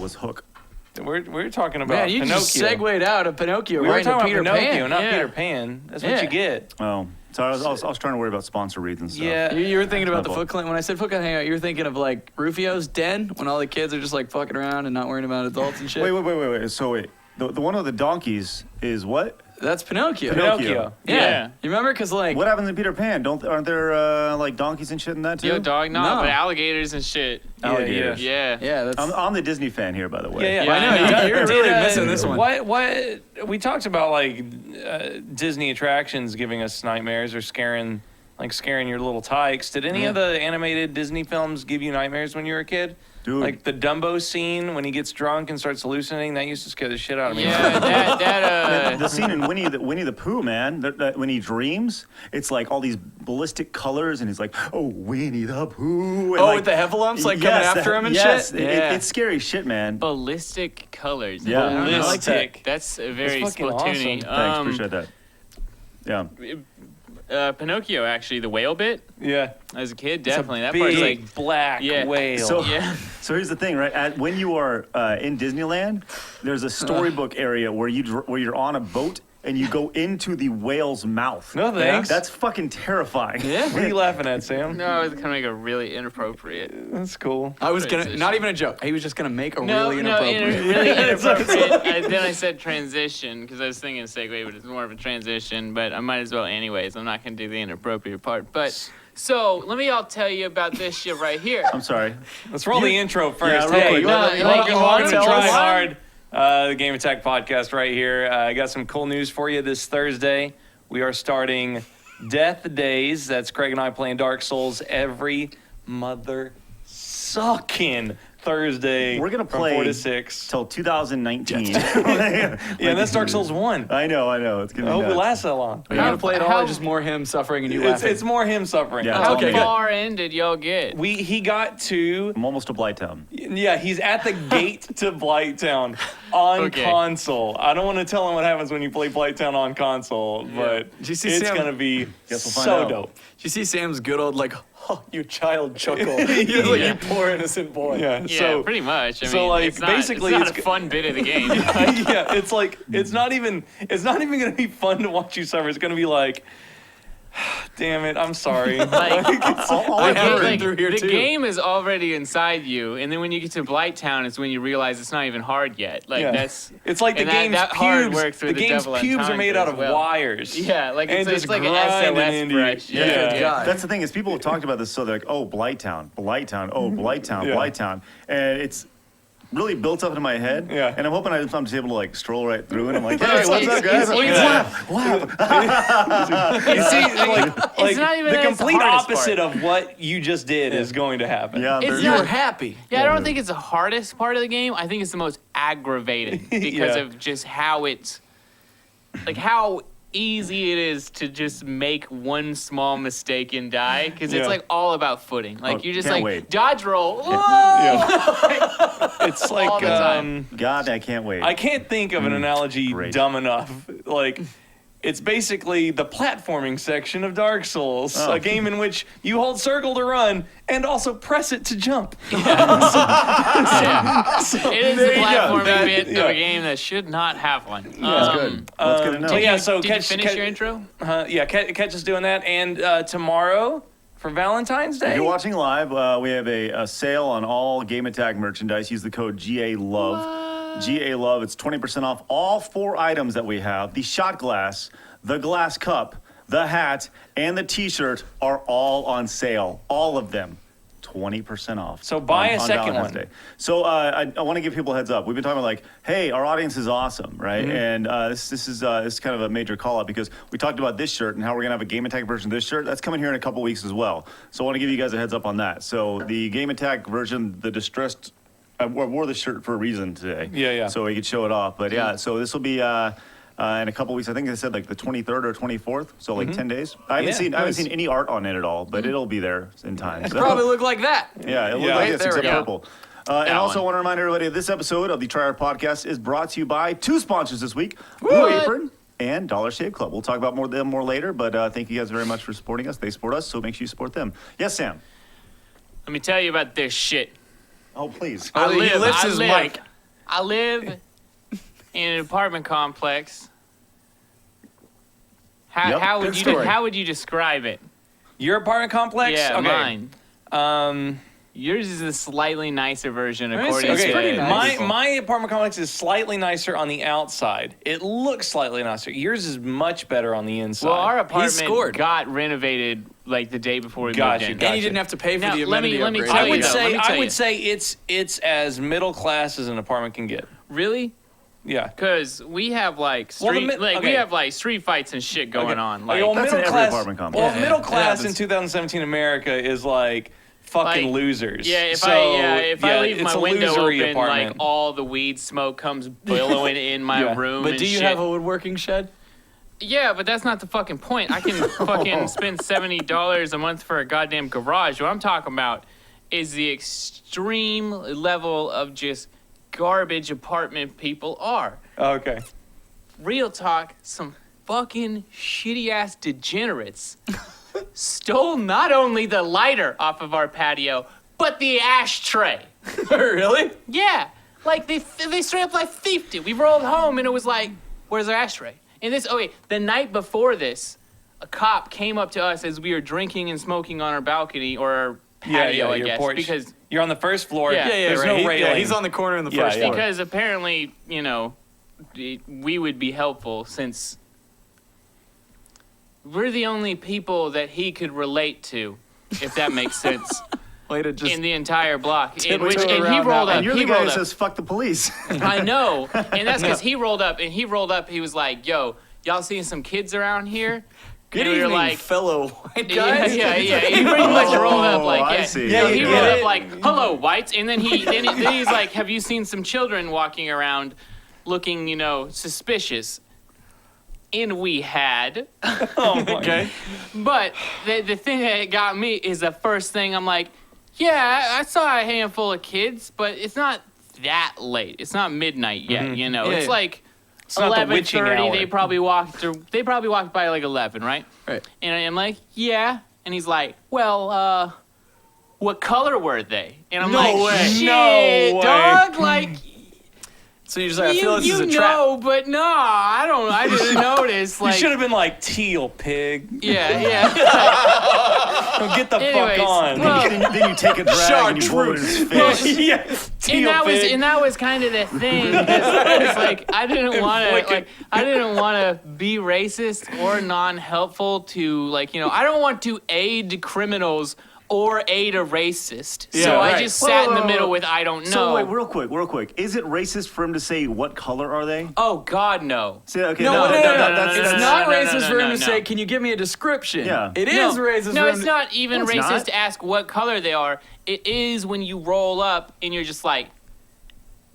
was Hook. We're talking about Man, you Pinocchio. just segued out of Pinocchio We were right talking into Peter about Pinocchio, Pan. not Yeah. Peter Pan. That's what you get. Oh, so I was trying to worry about sponsor reads and stuff. Yeah. You were thinking about the My Foot fault. Clan. When I said Foot Clan Hangout, you were thinking of like Rufio's den when all the kids are just like fucking around and not worrying about adults and shit. Wait. So wait, the one with the donkeys is what? That's Pinocchio. Pinocchio. Yeah. You remember? Because like. What happens in Peter Pan? Aren't there like donkeys and shit in that too? Yo, dog, no, but alligators and shit. Alligators. Yeah. Yeah, that's. I'm the Disney fan here, by the way. Yeah. I know. You're really missing this one. What we talked about, like Disney attractions giving us nightmares or scaring your little tykes. Did any of the animated Disney films give you nightmares when you were a kid? Dude. Like the Dumbo scene when he gets drunk and starts hallucinating, that used to scare the shit out of me. Yeah, The scene in Winnie the Pooh, man, when he dreams, it's like all these ballistic colors, and he's like, "Oh, Winnie the Pooh." And Oh, like, with the heffalumps like coming after him and yes, shit? it's scary shit, man. ballistic colors. Yeah. I don't know. Ballistic. That's very That's fucking Splatoony. awesome. Thanks, appreciate that. Yeah. Pinocchio, actually, the whale bit. Yeah. As a kid, It's a definitely. That big part's like black whale. So, Yeah. so here's the thing, right? When you are in Disneyland, there's a storybook area where you're on a boat and you go into the whale's mouth. No thanks. That's fucking terrifying. Yeah. What are you laughing at, Sam? No, it's gonna make a really inappropriate. That's cool. I was gonna, Transition. not even a joke. He was just gonna make a No, really no, inappropriate. really inappropriate. Then I said transition because I was thinking segue, but it's more of a transition. But I might as well anyways. I'm not gonna do the inappropriate part. But so let me all tell you about this shit right here. I'm sorry. Let's roll the intro first. real Hey, quick. welcome to tell Try us? Hard, the Game Attack podcast right here. I got some cool news for you this Thursday. We are starting Death Days. That's Craig and I playing Dark Souls every mother sucking Thursday. We're gonna from play 4 to 6. till 2019. Yeah, and that's Dark Souls 1. I know. It's gonna I be hope it nuts. lasts that long. Are you gonna play it all, How- or just more him suffering and you laughing? It's more him suffering. Yeah, How okay, good. far in did y'all get? He got to I'm almost to Blighttown. Yeah, he's at the gate to Blighttown on Okay. console. I don't want to tell him what happens when you play Blighttown on console, but Did you see it's Sam? gonna be Guess we'll find so out. dope. Did you see Sam's good old like, oh, you child chuckle? You're like, you poor innocent boy. Yeah, Yeah, so pretty much. I so, mean, like, it's not, basically it's not it's a fun bit of the game. yeah, it's like it's not even gonna be fun to watch you suffer. It's gonna be like, damn it, I'm sorry. Like, I have been like, through here the too. game is already inside you, and then when you get to Blighttown, it's when you realize it's not even hard yet. Like Yeah. that's It's like the and game's that hard pubes. work through The the game's Devil pubes are Entendre made out as of well. wires. yeah, like And it's just like an grinding SOS into you. brush. Yeah. God. That's the thing is people have talked about this, so they're like, oh, Blighttown, oh, Blighttown, Yeah. Blighttown, and it's really built up in my head. Yeah. And I'm hoping I'm just able to like stroll right through it. I'm like, Yeah, hey, what's up, guys? You see, like not even the the complete hardest opposite part. of what you just did is going to happen. Yeah, It's there's- You not- were happy. Yeah, I don't think it's the hardest part of the game. I think it's the most aggravating because Yeah. of just how it's like how easy it is to just make one small mistake and die because Yeah. it's like all about footing. Like Oh, you just can't like wait. dodge roll. Whoa! Yeah. It's like All the time. God, I can't wait. I can't think of an analogy Great. dumb enough. Like, it's basically the platforming section of Dark Souls, Oh. a game in which you hold circle to run and also press it to jump. Yeah. It is there a you go. platforming That- bit of yeah. a game that should not have one. That's good. That's good to know. so yeah, so Did catch, you finish your intro? catch us doing that. And tomorrow for Valentine's Day. If you're watching live, we have a sale on all Game Attack merchandise. Use the code GALOVE. GALOVE. It's 20% off all 4 items that we have. The shot glass, the glass cup, the hat, and the t-shirt are all on sale. All of them. 20% off. So buy a second Valentine's one. Day. So I want to give people a heads up. We've been talking about like, hey, our audience is awesome, right? Mm-hmm. And this is kind of a major call out because we talked about this shirt and how we're gonna have a Game Attack version of this shirt. That's coming here in a couple weeks as well. So I want to give you guys a heads up on that. So the Game Attack version, the distressed, I wore the shirt for a reason today. Yeah. So we could show it off. But yeah, so this will be. In a couple weeks, I think they said like the 23rd or 24th, so like 10 days. I haven't Yeah, seen nice. any art on it at all, but it'll be there in time. So. Probably look like that. Yeah, it looks Yeah. like this There we except go. purple. And also want to remind everybody, this episode of the Try Hard Podcast is brought to you by 2 sponsors this week, Blue Apron and Dollar Shave Club. We'll talk about them more later, but thank you guys very much for supporting us. They support us, so make sure you support them. Yes, Sam? Let me tell you about this shit. Oh, please. He lifts his mic. I live in an apartment complex. Yep, How good would you story. how would you describe it? Your apartment complex? Yeah, Okay. mine. Yours is a slightly nicer version, according it's to pretty nice. My apartment complex is slightly nicer on the outside. It looks slightly nicer. Yours is much better on the inside. Well, our scored. apartment got renovated like the day before we Gotcha, moved in. gotcha. And you didn't have to pay for Now, the let me amenity upgrades. tell I you would though, say let me tell you. it's as middle class as an apartment can get. Really? Yeah. Because we have like Well, the street, mi- we okay. have like street fights and shit going on. Like, well, That's in middle every class. apartment complex. Well, Yeah, middle it class in happens. 2017 America is like fucking Like, losers. yeah, if So, I leave it's my a window losery open, apartment. like all the weed smoke comes billowing in my Yeah. room. But and do you shit. have a woodworking shed? Yeah, but that's not the fucking point. I can fucking spend $70 a month for a goddamn garage. What I'm talking about is the extreme level of just garbage apartment people are. Okay. Real talk, some fucking shitty ass degenerates stole not only the lighter off of our patio, but the ashtray. Really? Yeah, like they straight up like thiefed it. We rolled home and it was like, where's our ashtray? And this, the night before this, a cop came up to us as we were drinking and smoking on our balcony or our patio, I your guess, porch. because You're on the first floor. Yeah. There's right. no railing. He's on the corner in the Yeah, first yeah. floor. because apparently, we would be helpful since we're the only people that he could relate to, if that makes sense, Way to just in the entire block. In tiptoe which, and he around rolled that up. And you're He the guy rolled who up. says, fuck the police. I know, and that's because he rolled up. He was like, "Yo, y'all seeing some kids around here?" good and we were evening, like, fellow white Yeah, guys. yeah. He pretty much rolled up like, Oh, I yeah. see. No, Yeah, he you rolled get up it. like, "Hello, whites," and then he's like, "Have you seen some children walking around, looking, suspicious?" And we had. Oh my Okay. But the thing that got me is the first thing I'm like, yeah, I saw a handful of kids, but it's not that late. It's not midnight yet, Yeah, It's yeah. like not the witching 11:30. hour. They probably walked by like 11, right? Right. And I'm like, yeah. And he's like, well, what color were they? And I'm No like, way. shit, No way. dog, like. So you're just like, I feel this is a you trap. know, but no, I didn't notice. You Like, should have been like teal pig. yeah. Don't get the Anyways, fuck on. well, then you take a drag and you blow it in his face. yeah. Teal pig. And that was kind of the thing. It's like I didn't want to be racist or non-helpful to I don't want to aid criminals or aid a racist. Yeah, so I right. just sat in the Whoa. middle with I don't know. So wait, real quick. Is it racist for him to say what color are they? Oh God, no. Say, okay, No, that's- it's no, not no, no, racist no, for him no, to no. say, can you give me a description? Yeah. It is racist No, for him it's to... not even No, it's racist not. to ask what color they are. It is when you roll up and you're just like,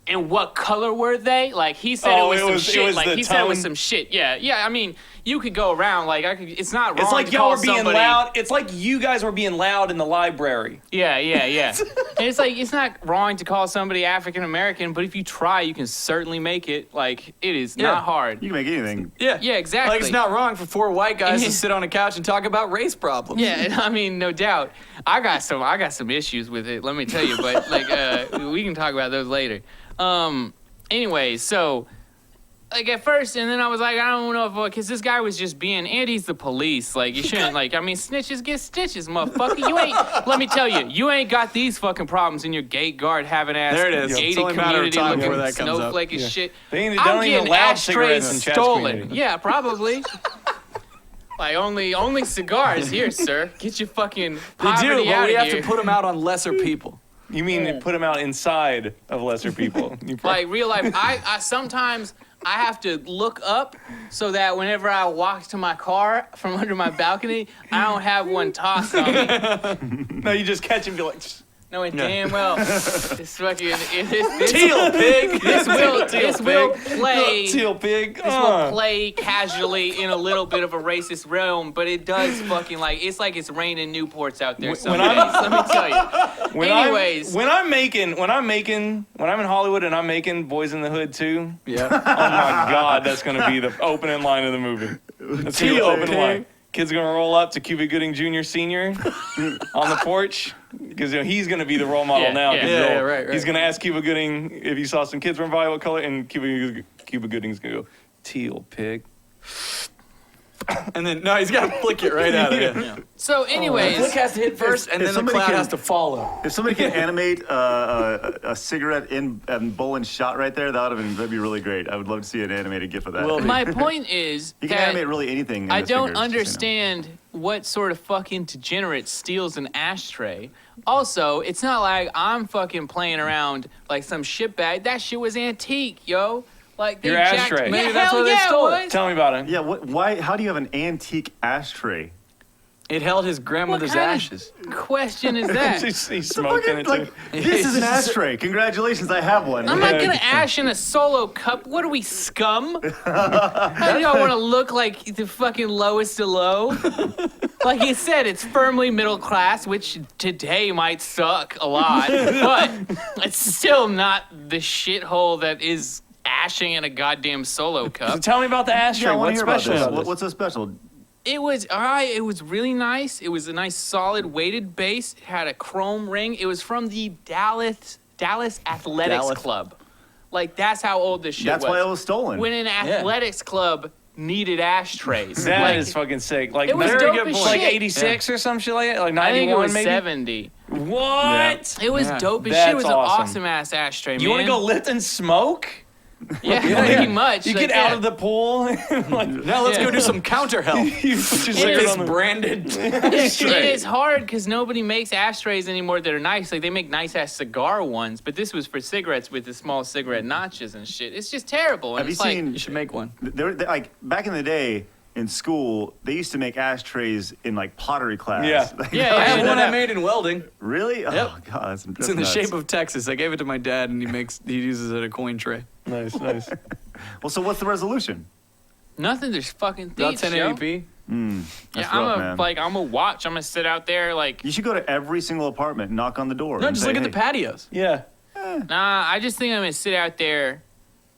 and what color were they? Like he said Oh, it was it some was- it shit. was Like the he said it was tone. some shit. Yeah. I mean, you could go around like it's not wrong. It's like to y'all call were being somebody, loud. It's like you guys were being loud in the library. Yeah. And it's like it's not wrong to call somebody African American, but if you try, you can certainly make it. Like it is Yeah. not hard. You can make anything. Yeah. Yeah, exactly. Like, it's not wrong for four white guys to sit on a couch and talk about race problems. Yeah, I mean, no doubt. I got some issues with it. Let me tell you, but we can talk about those later. Anyways, so at first, and then I was like, I don't know if because this guy was just being, and he's the police. Like you shouldn't snitches get stitches, motherfucker. You ain't. Let me tell you, you ain't got these fucking problems in your gate guard having ass There it is. It's gated only a matter of community time looking before that comes up. snowflake as shit. They ain't- I'm don't even getting allow ashtrays cigarettes in Chad's stolen. community. Yeah, probably. Like only cigars here, sir. Get your fucking They poverty do, but out we of have here. to put them out on lesser people. You mean they put them out inside of lesser people? Like real life, I sometimes I have to look up so that whenever I walk to my car from under my balcony, I don't have one tossed on me. No, you just catch him and be like, Knowing damn well this fucking this Teal pig! this will play teal pig. this will play casually in a little bit of a racist realm, but it does fucking it's like it's raining Newports out there some days. Let me tell you. Anyways. when I'm in Hollywood and I'm making Boys in the Hood 2, Yeah. oh my God, that's gonna be the opening line of the movie. That's gonna be the Teal opening pig. line. Kids are gonna roll up to Cuba Gooding Jr. Sr. on the porch. because he's going to be the role model Yeah, now. yeah. 'cause Yeah, right. He's going to ask Cuba Gooding if he saw some kids run by what color, and Cuba Gooding's going to go, teal, pig. And then no, he's got to flick it right out. Yeah. So, The anyways, flick has to hit first, and if then the somebody cloud can- has to follow. If somebody can animate a cigarette in Bolin's shot right there, that'd be really great. I would love to see an animated GIF of that. Well, my point is you can that animate really anything. in I this don't figure, just so you know. understand what sort of fucking degenerate steals an ashtray. Also, it's not like I'm fucking playing around like some shitbag. That shit was antique, yo. Like they Your jacked- ashtray. Yeah, Maybe that's hell where they yeah, stole it. it was. Tell me about it. Yeah, why? How do you have an antique ashtray? It held his grandmother's kind of- ashes. Question is that? He's smoking it, Like, too. this is an ashtray. Congratulations, I have one. I'm not gonna ash in a solo cup. What are we, scum? How do y'all want to look like the fucking lowest of low? Like you said, it's firmly middle class, which today might suck a lot, but it's still not the shithole that is ashing in a goddamn solo So cup. tell me about the ashtray. Yeah, I want What's to hear about special this. about this? What's so special? It was all right. It was really nice. It was a nice solid weighted base. It had a chrome ring. It was from the Dallas Athletics Dallas. Club. Like that's how old this shit That's was. why it was stolen. When an athletics club needed ashtrays. That like, is fucking sick. Like, it was very dope good as point. like shit. 86 or some shit like that? Like I think it 91 was maybe? 70. What? It was Yeah. dope as That's shit. It was an awesome. awesome ass ashtray, man. You want to go lift and smoke? Yeah, pretty much. You like get out that. of the pool. Like, Now let's Yeah. go do some counter help. you put your It cigarette is on the- branded. It is hard because nobody makes ashtrays anymore that are nice. Like they make nice ass cigar ones, but this was for cigarettes with the small cigarette notches and shit. It's just terrible. And Have you it's like, seen? You should make one. Like back in the day in school, they used to make ashtrays in like pottery class. Yeah. Yeah, I have yeah, one no, I no. made in welding. Really? Oh Yep. god, that's It's in the shape of Texas. I gave it to my dad, and he uses it as a coin tray. Nice, nice. Well, so what's the resolution? Nothing. There's fucking About thieves, yo. 1080p. Yeah, That's rough, man. I'm a watch. I'm gonna sit out there like. You should go to every single apartment, and knock on the door. No, and just say, look at the "Hey." patios. Yeah. Nah, I just think I'm gonna sit out there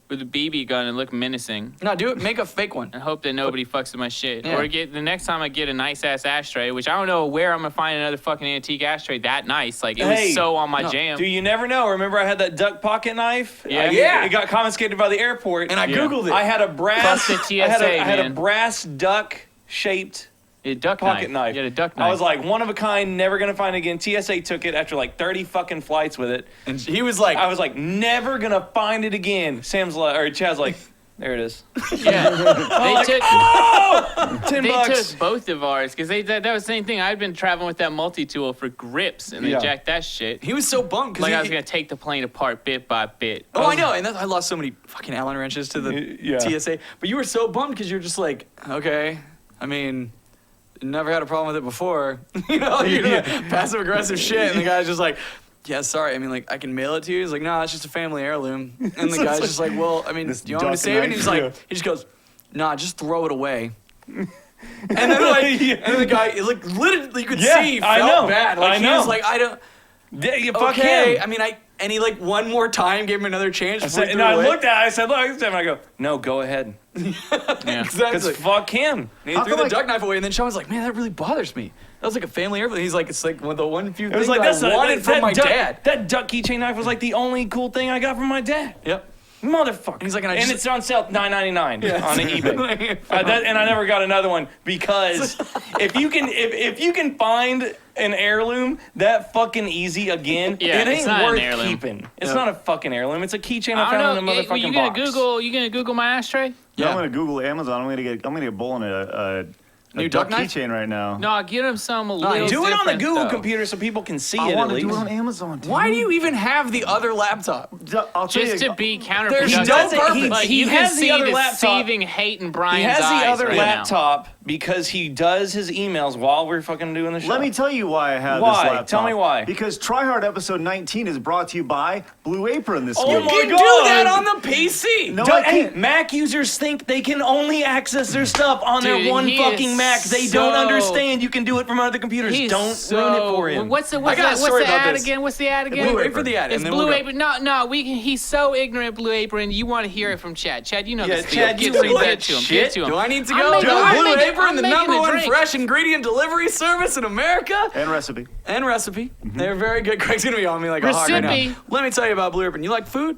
with a BB gun and look menacing No, do it. Make a fake one. and hope that nobody fucks with my shit. Yeah. Or get the next time I get a nice ass ashtray, which I don't know where I'm gonna find another fucking antique ashtray that nice. Like it Hey, was so on my no, jam. Dude, you never know. Remember I had that duck pocket knife? Yeah. Yeah. It got confiscated by the airport. And I Yeah. Googled it. I had a brass. Plus the I had a TSA, brass duck shaped A duck pocket knife. You had a duck knife. I was like, one of a kind, never gonna find it again. TSA took it after like 30 fucking flights with it. and he was like, I was like, never gonna find it again. Sam's like, or Chad's like, there it is. yeah. they took. Oh, $10 They bucks. took both of ours because that was the same thing. I'd been traveling with that multi-tool for grips, and they Yeah. jacked that shit. he was so bummed because Like I was gonna take the plane apart bit by bit. Oh, I know, and I lost so many fucking Allen wrenches to the Yeah. TSA. But you were so bummed because you're just like, okay, I mean, never had a problem with it before. you know, passive aggressive shit, and the guy's just like, yeah, sorry. I mean, like, I can mail it to you. He's like, no, it's just a family heirloom. And the guy's just like, well, I mean, do This you want me to duck save it? And knife? he's like, Yeah. he just goes, nah, just throw it away. And then like, Yeah. and then the guy, like, literally, you could Yeah, see he I felt know. bad. Like I he was know. like, I don't. Yeah, you fuck Okay, him. I mean, and he like one more time gave him another chance. I before said, he and threw it I away. looked at it, I said, look, and I go, no, go ahead. Yeah. Because Exactly. fuck him. And he How threw come the I- duck knife away, and then Sean was like, "Man, that really bothers me. That was like a family heirloom." He's like, "It's like one of the one few It was things like, I wanted from my duck, dad." That duck keychain knife was like the only cool thing I got from my dad. Yep. Motherfucker. And he's like, and I and just- it's on sale $9.99 on eBay. And I never got another one because if you can find an heirloom that fucking easy again, Yeah, it it's ain't not an worth heirloom. keeping. It's Yeah. not a fucking heirloom. It's a keychain I I found don't in know. a Hey, motherfucking you gonna box. Google? You gonna Google my ashtray? Yeah, Yeah. I'm gonna Google Amazon. I'm gonna get Bolin a New duck duck knife? keychain right now. No, I'll get him some a little Do it on the different, Google though. computer so people can see I it at want to least. do it on Amazon. Dude. Why do you even have the other laptop? I'll tell Just you, to be There's counterproductive. no purpose. Like, he you has can the see other the laptop. seething hate in Brian's He has the eyes other right laptop because he does his emails while we're fucking doing the show. Let me tell you why I have Why? this laptop. Tell me why. Because Try Hard episode 19 is brought to you by Blue Apron this Oh week. my You can God. do that on the PC. No, Dude, I hey, can't. Mac users think they can only access their stuff on Dude, their one he fucking is Mac. They don't so- understand you can do it from other computers. He's Don't so, ruin it for him. What's the I got a story what's the about ad this. again? What's the ad again? Blue Wait for the ad, It's and then Blue we'll go. Apron. No, he's so ignorant, Blue Apron. You want to hear it from Chad. Chad, you know Yeah, this Chad, deal. you Get to him, know get that to him, shit. get to him. Do I need to I'm go? making- No, I'm Blue making- Apron, I'm the making number a one drink. fresh ingredient delivery service in America. And recipe. And recipe. They're very good. Craig's gonna be on me like a hawk right now. Recipe. Let me tell you about Blue Apron. You like food?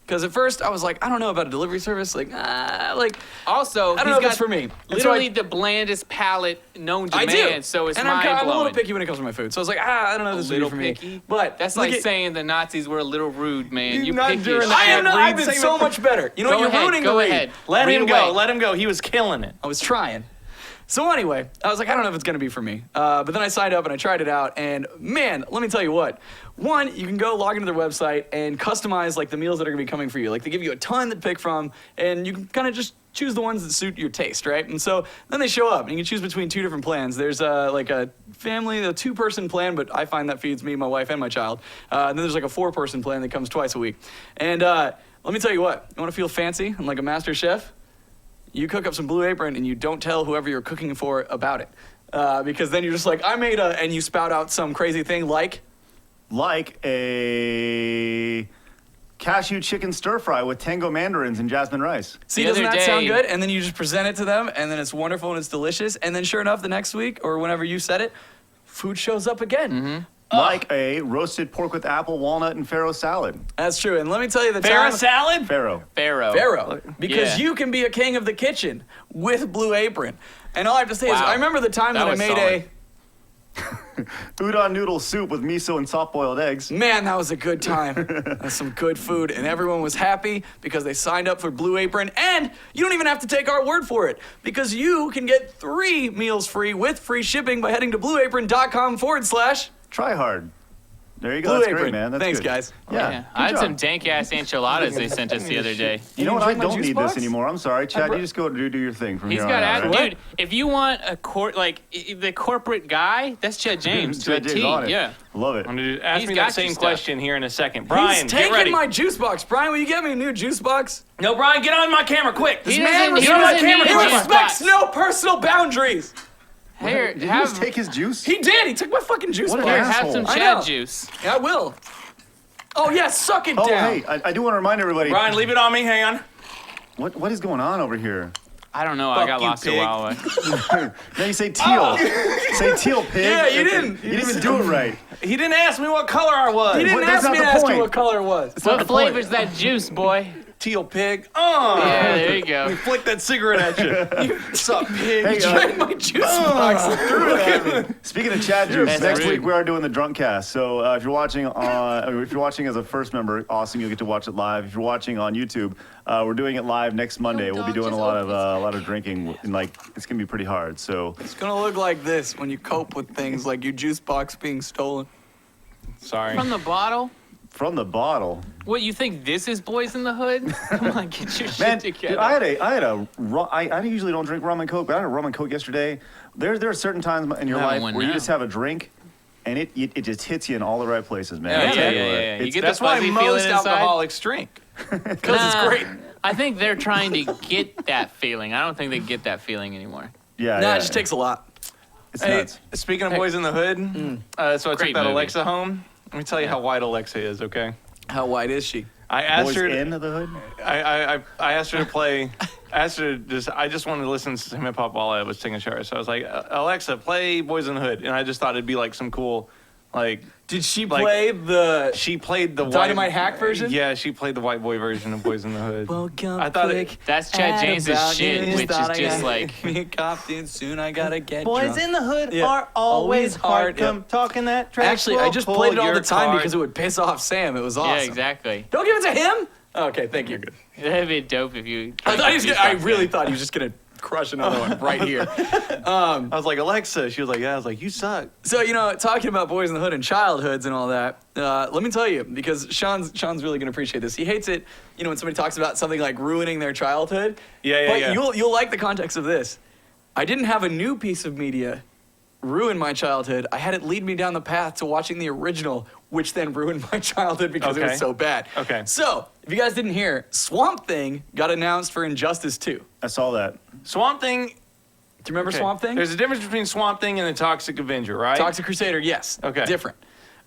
Because at first I was like, I don't know about a delivery service. Also, I don't know if it's for me. And so Literally the blandest palate known to I man, do. so it's and mind I'm a blowing. little picky when it comes to my food. So I was like, I don't know if this is for me. Picky. But That's look like at- saying the Nazis were a little rude, man. You not picky. doing as that. I shit. am not. I've been Read so same- much better. You know what? Go You're ahead, ruining go the read. ahead. Let Read him away. go. Let him go. He was killing it. I was trying. So anyway, I was like, I don't know if it's gonna be for me. But then I signed up and I tried it out, and man, let me tell you what. One, you can go log into their website and customize like the meals that are gonna be coming for you. Like they give you a ton to pick from, and you can kind of just choose the ones that suit your taste, right? And so then they show up, and you can choose between two different plans. There's like a family, a 2-person plan, but I find that feeds me, my wife, and my child. And then there's like a 4-person plan that comes twice a week. And let me tell you what, you want to feel fancy and like a master chef? You cook up some Blue Apron and you don't tell whoever you're cooking for about it. Because then you're just like, I made and you spout out some crazy thing like, a cashew chicken stir fry with tango mandarins and jasmine rice. see, The doesn't other that sound day- good? And then you just present it to them and then it's wonderful and it's delicious. And then sure enough, the next week or whenever you said it, food shows up again. Like a roasted pork with apple, walnut, and farro salad. That's true. And let me tell you the Farrah time. salad? Farro. Pharaoh. Because Yeah. you can be a king of the kitchen with Blue Apron. And all I have to say is, Wow. I remember the time That that I was made solid. Udon noodle soup with miso and soft-boiled eggs. Man, that was a good time. That's some good food, and everyone was happy because they signed up for Blue Apron, and you don't even have to take our word for it because you can get 3 meals free with free shipping by heading to blueapron.com/. Try hard. There you go. Blue That's Apron. great, man. That's Thanks, good. guys. Yeah. Yeah. good I had job. some dank ass enchiladas they sent us the other day. You know what? You I enjoy my don't juice need box? this anymore. I'm sorry, Chad. You just go do your thing from He's here got on out. act, right? dude. If you want a the corporate guy, that's Chad James to a Chad James T. on it. Yeah. Love it. I'm gonna ask He's me got that same you stuff. question here in a second. Brian, He's get ready. taking my juice box. Brian, will you get me a new juice box? No, Brian, get on my camera quick. He man doesn't, he respects- doesn't need He a juice respects box. no personal boundaries. Here, Did he just take his juice? He did. He took my fucking juice What an box. Here, have some asshole. I Chad know. juice. Yeah, I will. Oh, yeah, suck it Oh, down. hey, I do want to remind everybody. Brian, leave it on me. Hang on. What is going on over here? I don't know. Fuck I got you, lost a pig. while away. Now you say teal. Say teal, pig. Yeah, you didn't. You didn't even do it right. He didn't ask me what color I was. He didn't But that's ask me not to the ask you point. what color it was. What flavor's that juice, boy? Teal pig. Yeah, there you go. Flick that cigarette at you. What's up, pig? Hey, Drank my juice box and threw it at me. Speaking of Chad juice, That's next rude. week we are doing the drunk cast. So if you're watching as a first member, awesome, you'll get to watch it live. If you're watching on YouTube, we're doing it live next Monday. We'll be doing a lot of drinking, and it's gonna be pretty hard. So It's gonna look like this when you cope with things like your juice box being stolen. Sorry. From the bottle? from the bottle, What, you think this is Boys in the Hood? Come on, get your man. shit Dude, together. I usually don't drink rum and coke, but I had a rum and coke yesterday. There are certain times in your I'm having life one where you now. just have a drink, and it just hits you in all the right places, man. Yeah, I'll tell yeah, you what. yeah. You It's- get That's the why fuzzy most feeling inside. alcoholics drink. Because Nah, it's great. I think they're trying to get that feeling. I don't think they get that feeling anymore. yeah, Nah, yeah. it just takes a lot. It's Hey, nuts. speaking of Boys in the Hood, so I took Great that movie. Alexa home. Let me tell you how white Alexa is, okay? How white is she? I asked Boys her. in the hood. I asked her to play. I just wanted to listen to some hip hop while I was taking a shower. So I was like, Alexa, play Boys in the Hood, and I just thought it'd be like some cool, like Did she Like- play the she played the Dynamite white, hack version? Yeah, she played the white boy version of Boys in the Hood. Woke up I thought quick, it. That's Chad at James's about shit, noon, which is thought I just got like, me copped in soon. I gotta get drunk. in the Hood Yeah. are Always hard. Come talking that trash. Actually, I will just pull played it all your the time card. because it would piss off Sam. It was awesome. yeah, exactly. Don't give it to him. Okay, thank you. That'd be dope if you. I thought he was. I Juice really box thought he was just gonna crush another one right here. I was like, Alexa. She was like, yeah. I was like, you suck. So talking about Boys in the Hood and childhoods and all that. Let me tell you, because Sean's really gonna appreciate this. He hates it, when somebody talks about something like ruining their childhood. Yeah, But yeah. you'll like the context of this. I didn't have a new piece of media ruin my childhood. I had it lead me down the path to watching the original, which then ruined my childhood because it Okay. was so bad. Okay. So if you guys didn't hear, Swamp Thing got announced for Injustice 2. Do I saw that. Swamp Thing. you remember Okay. Swamp Thing? There's a difference between Swamp Thing and the Toxic Avenger, right? Toxic Crusader, yes. Okay. Different.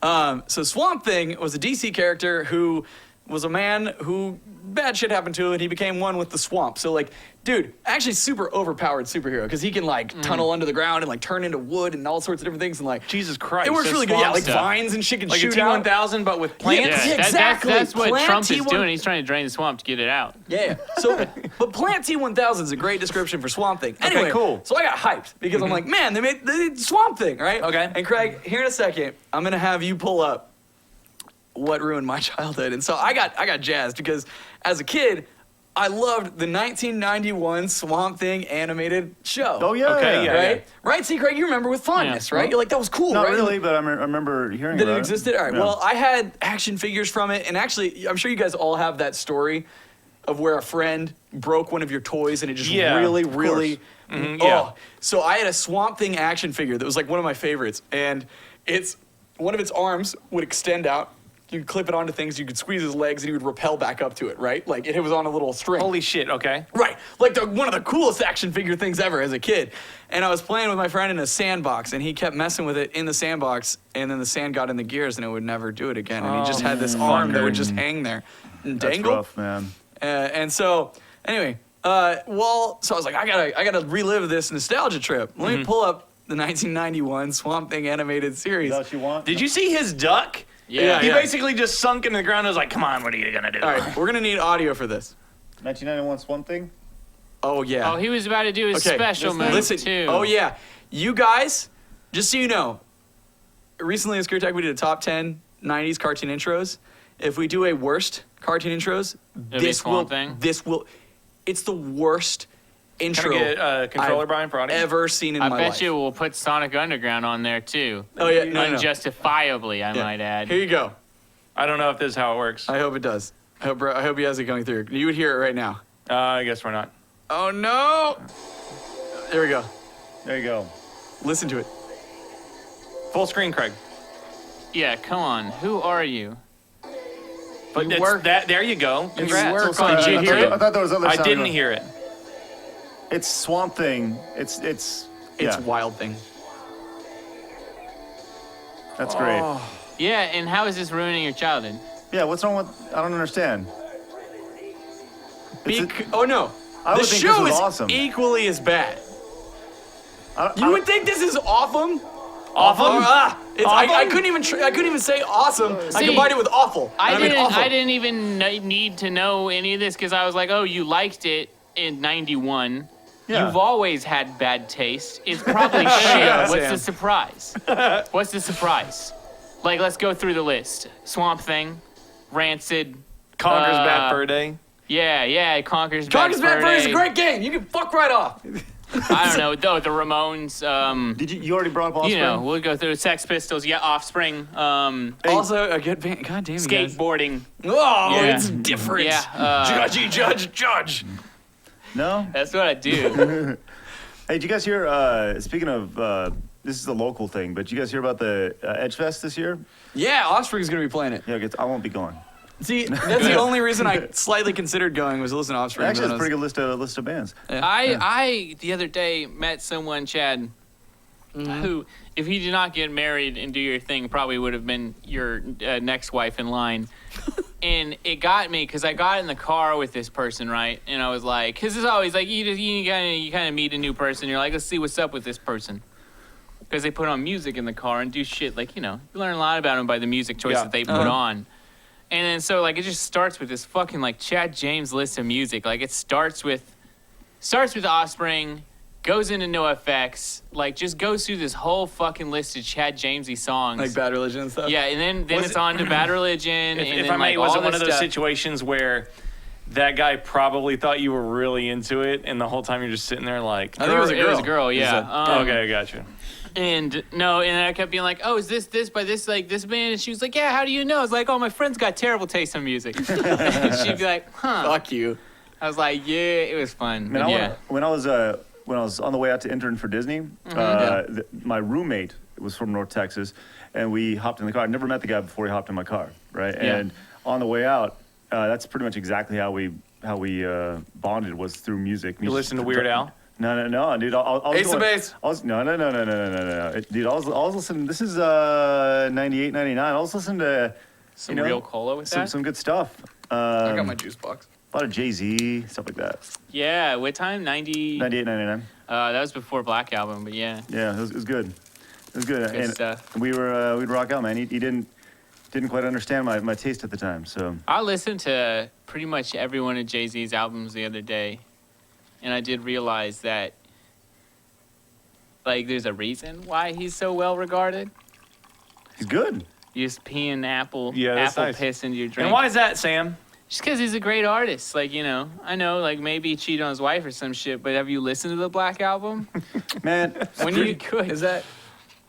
So Swamp Thing was a DC character who was a man who bad shit happened to him, and he became one with the swamp. So like, dude, actually super overpowered superhero because he can like tunnel under the ground and like turn into wood and all sorts of different things and like. Jesus Christ. It works so really good. Yeah, swamp like stuff. vines and shit can Like shoot a out. T-1000, but with plants? Yeah, That- exactly. That's what Plant Trump is T1 doing. He's trying to drain the swamp to get it out. Yeah. So, but Plant T1000 is a great description for Swamp Thing. Anyway, cool. So I got hyped because I'm like, man, they made the Swamp Thing, right? Okay. And Craig, here in a second, I'm gonna have you pull up what ruined my childhood. And so I got jazzed because as a kid, I loved the 1991 Swamp Thing animated show. Oh yeah. Okay, yeah. Right? Right? See, Craig, you remember with fondness, Yeah. right? You're like, that was cool, Not right? really, but I remember hearing That about it existed? All right. Yeah. Well, I had action figures from it, and actually, I'm sure you guys all have that story of where a friend broke one of your toys and it just Yeah, really, of really. yeah. So I had a Swamp Thing action figure that was like one of my favorites, and it's one of its arms would extend out. You could clip it onto things. You could squeeze his legs, and he would rappel back up to it. Right? Like it was on a little string. Holy shit, okay. Right, like one of the coolest action figure things ever as a kid. And I was playing with my friend in a sandbox, and he kept messing with it in the sandbox, and then the sand got in the gears, and it would never do it again. And he just had this arm that would just hang there and That's dangle. rough, man. And so, anyway, so I was like, I gotta relive this nostalgia trip. Let me pull up the 1991 Swamp Thing animated series. Is that what you want? Did you see his duck? Yeah, He yeah. basically just sunk in the ground and was like, come on, what are you gonna do? All right, we're gonna need audio for this. 1991 Swamp Thing? Oh yeah. Oh, he was about to do his special move Listen, too. oh yeah, you guys, just so you know, recently in Scare Tech we did a top 10 '90s cartoon intros. If we do a worst cartoon intros, It'll be Swamp Thing? It's the worst intro Can I get a controller, I've Brian, for audio? ever seen in I my bet life. you we'll put Sonic Underground on there too. Oh yeah, no. Unjustifiably, I Yeah. might add. Here you go. I don't know if this is how it works. I hope it does. I hope he has it going through. You would hear it right now. I guess we're not. Oh no! There we go. There you go. Listen to it. Full screen, Craig. Yeah, come on. Who are you? But You it's work- that. There you go. Congrats. work Sorry, on I Did you thought- hear it? I thought there was other I sound didn't going- hear it. It's Swamp Thing. It's It's yeah, Wild Thing. that's great. Yeah, and how is this ruining your childhood? Yeah, what's wrong with? I don't understand. It's a- Oh no! I The would think show this was is awesome. equally as bad. I You would think this is awesome. Awful? I couldn't even. I couldn't even say awesome. I See, combined it with awful. I And mean didn't. awful. I didn't even need to know any of this because I was like, "Oh, you liked it in '91. Yeah. You've always had bad taste. It's probably shit. Yeah, What's Sam. the surprise? What's the surprise? Like, let's go through the list. Swamp Thing, Rancid. Conker's Bad Fur Day. Yeah. Conker's Conker's Bad Fur is a Day. great game. You can fuck right off. I don't know. Though the Ramones. Did you already brought up Offspring? You know, we'll go through Sex Pistols. Yeah, Offspring. Also a good band. God damn it, guys. Skateboarding. Oh, Yeah. it's different. Yeah. Judge. No. That's what I do. Hey, did you guys hear? Speaking of, this is a local thing, but did you guys hear about the Edge Fest this year? Yeah, Offspring's gonna be playing it. Yeah, I won't be going. See, that's the only reason I slightly considered going was to listen to Offspring. Actually, it's but a pretty good list of bands. I the other day met someone, Chad, who, if you did not get married and do your thing, probably would have been your next wife in line. And it got me because I got in the car with this person, right? And I was like, because it's always like you kind of meet a new person. You're like, let's see what's up with this person. Because they put on music in the car and do shit like, you learn a lot about them by the music choice Yeah. that they put on. And then so like it just starts with this fucking like Chad James list of music. Like it starts with Offspring, goes into NoFX, like just goes through this whole fucking list of Chad Jamesy songs. like Bad Religion and stuff. Yeah, and then Was it's it- on to Bad Religion. and If then, I may, like, was all it one this of those stuff. situations where that guy probably thought you were really into it, and the whole time you're just sitting there like, I think it was a girl. It was a girl, yeah. okay, I got you. And I kept being like, oh, is this by this like this band? And she was like, yeah, how do you know? I was like, oh, my friend's got terrible taste in music. And she'd be like, huh. Fuck you. I was like, yeah, it was fun. Man, But yeah. when I was on the way out to intern for Disney, my roommate was from North Texas, and we hopped in the car. I never met the guy before he hopped in my car, right? Yeah. And on the way out, that's pretty much exactly how we bonded was through music. You listen to Weird Al? No, dude. I was Ace of going, Base. I was, no. Dude, I was listening. This is 98, 99. I was listening to Some real cola with some that. some good stuff. I got my juice box. A lot of Jay-Z, stuff like that. Yeah, what time? 90? 98, 99. That was before Black Album, but yeah. Yeah, it was good. It was good. Good and stuff. we'd rock out, man. He didn't quite understand my taste at the time, so. I listened to pretty much every one of Jay-Z's albums the other day, and I did realize that, like, there's a reason why he's so well regarded. He's good. You just peeing apple that's nice. piss into your drink. And why is that, Sam? Just because he's a great artist. Like, you know, I know, like, maybe he cheated on his wife or some shit, but have you listened to the Black Album? Man, When you could.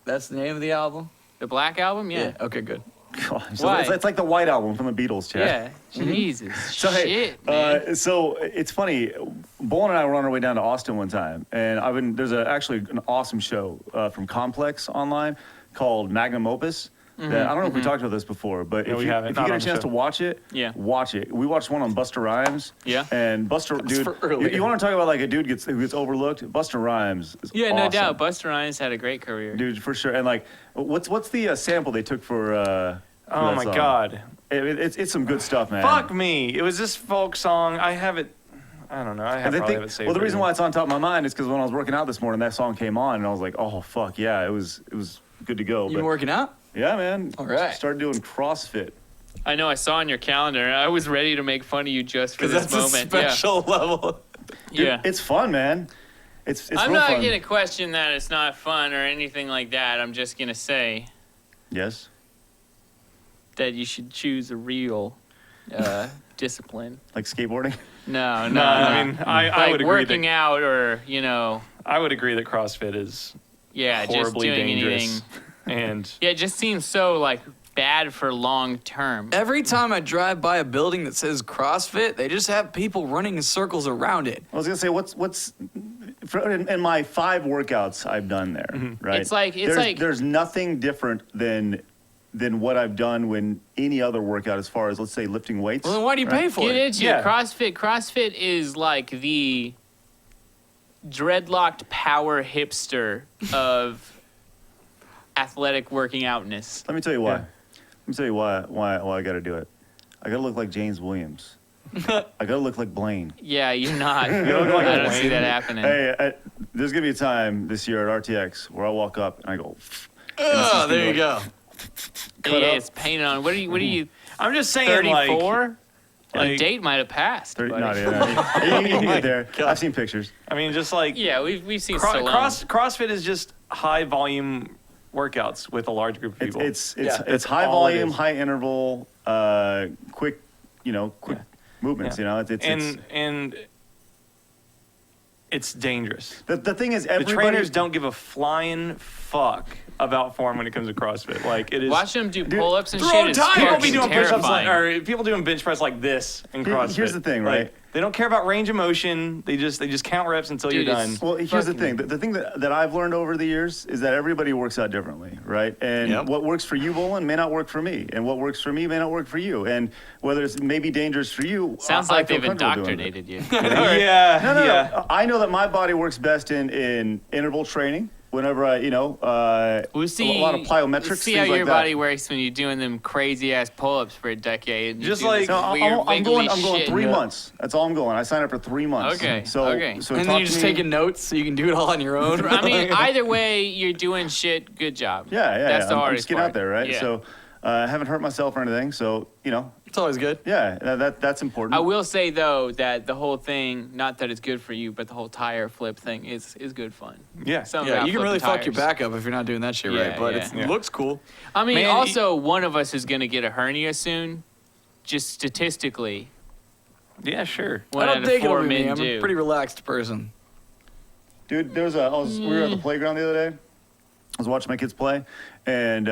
That's the name of the album? The Black Album? Yeah. Okay, good. God, so Why? it's like the White Album from the Beatles, Chad. Yeah. Jesus. So hey, Shit, man. so it's funny. Bowen and I were on our way down to Austin one time, and there's actually an awesome show from Complex online called Magnum Opus. That, I don't know if we talked about this before, but No, if we you haven't. if Not you get on a the chance show. to watch it, Yeah. watch it. We watched one on Busta Rhymes. Yeah. And Busta, dude, for earlier. you want to talk about like a dude who gets overlooked? Busta Rhymes is Yeah, no awesome. doubt. Busta Rhymes had a great career. Dude, for sure. And like, what's the sample they took for Oh that my song? God. It's some good stuff, man. Fuck me. It was this folk song. I have it. I don't know. I And probably have it saved. well, the right reason here. why it's on top of my mind is because when I was working out this morning, that song came on, and I was like, "Oh fuck yeah!" It was good to go. You But been working out? yeah, man. All right. Started doing CrossFit. I know I saw on your calendar. I was ready to make fun of you just for Because this that's moment. a special level. Dude, Yeah. it's fun, man. It's I'm real not fun. going to question that it's not fun or anything like that. I'm just going to say Yes. that you should choose a real discipline. Like skateboarding. No. No, I mean, I like would agree working that out or, you know, I would agree that CrossFit is yeah, just horribly doing dangerous. anything. And Yeah, it just seems so, like, bad for long term. Every time I drive by a building that says CrossFit, they just have people running in circles around it. I was gonna say, what's in my 5 workouts I've done there, right? It's like- there's nothing different than what I've done when any other workout, as far as let's say lifting weights. Well, then why do you pay for Get it? into Yeah. CrossFit. CrossFit is like the dreadlocked power hipster of athletic working outness. Let me tell you why. Yeah. Let me tell you why I got to do it. I got to look like James Williams. I got to look like Blaine. Yeah, you're not. look like I don't see Wayne. that happening. Hey, there's gonna be a time this year at RTX where I walk up and I go. Oh, there you go. cut Yeah, up. it's painted on. What are you? I'm just saying, like, 34? A like- date might have passed. 30, buddy. not even. You can get there. I've seen pictures. I mean, just like Yeah, we've seen Stallone. CrossFit is just high volume workouts with a large group of people. It's that's high all it volume, is. high interval, quick, quick movements. Yeah. It's and it's dangerous. the thing is The everybody. trainers don't give a flying fuck about form when it comes to CrossFit. Like it is. Watch them do pull-ups and throw shit. It's time. People fucking be doing push-ups like, terrifying. or people doing bench press like this in CrossFit. Here's the thing, Like, right? They don't care about range of motion. They just count reps until Dude, you're it's- done. Well, here's the thing. The thing that I've learned over the years is that everybody works out differently, right? And Yep. what works for you, Bolin, may not work for me, and what works for me may not work for you. And whether it's maybe dangerous for you, Sounds I like feel they've comfortable doing it. indoctrinated you. Yeah, No. yeah. I know that my body works best in interval training. Whenever I, We'll see. a lot of plyometrics, We'll see things how like your that. body works when you're doing them crazy ass pull-ups for a decade. and you Just do like- this No, weird, I'm going wiggly shit. 3 months. That's all I'm going. I signed up for 3 months. Okay, So, okay. so And talk then you're to just me. taking notes so you can do it all on your own. I mean, either way, you're doing shit. Good job. Yeah. That's the I'm hardest just getting out part. there, right? Yeah. So, I haven't hurt myself or anything. So, It's always good. yeah, that's important. I will say though that the whole thing, not that it's good for you, but the whole tire flip thing is good fun. Yeah. Something Yeah, about you can really flipping fuck your tires. back up if you're not doing that shit Yeah, right. But yeah. it Yeah. looks cool. I mean, Man, also one of us is gonna get a hernia soon, just statistically. Yeah, sure. One I out don't of think it'll 4 be me. men I'm do. a pretty relaxed person. Dude, we were at the playground the other day. I was watching my kids play, and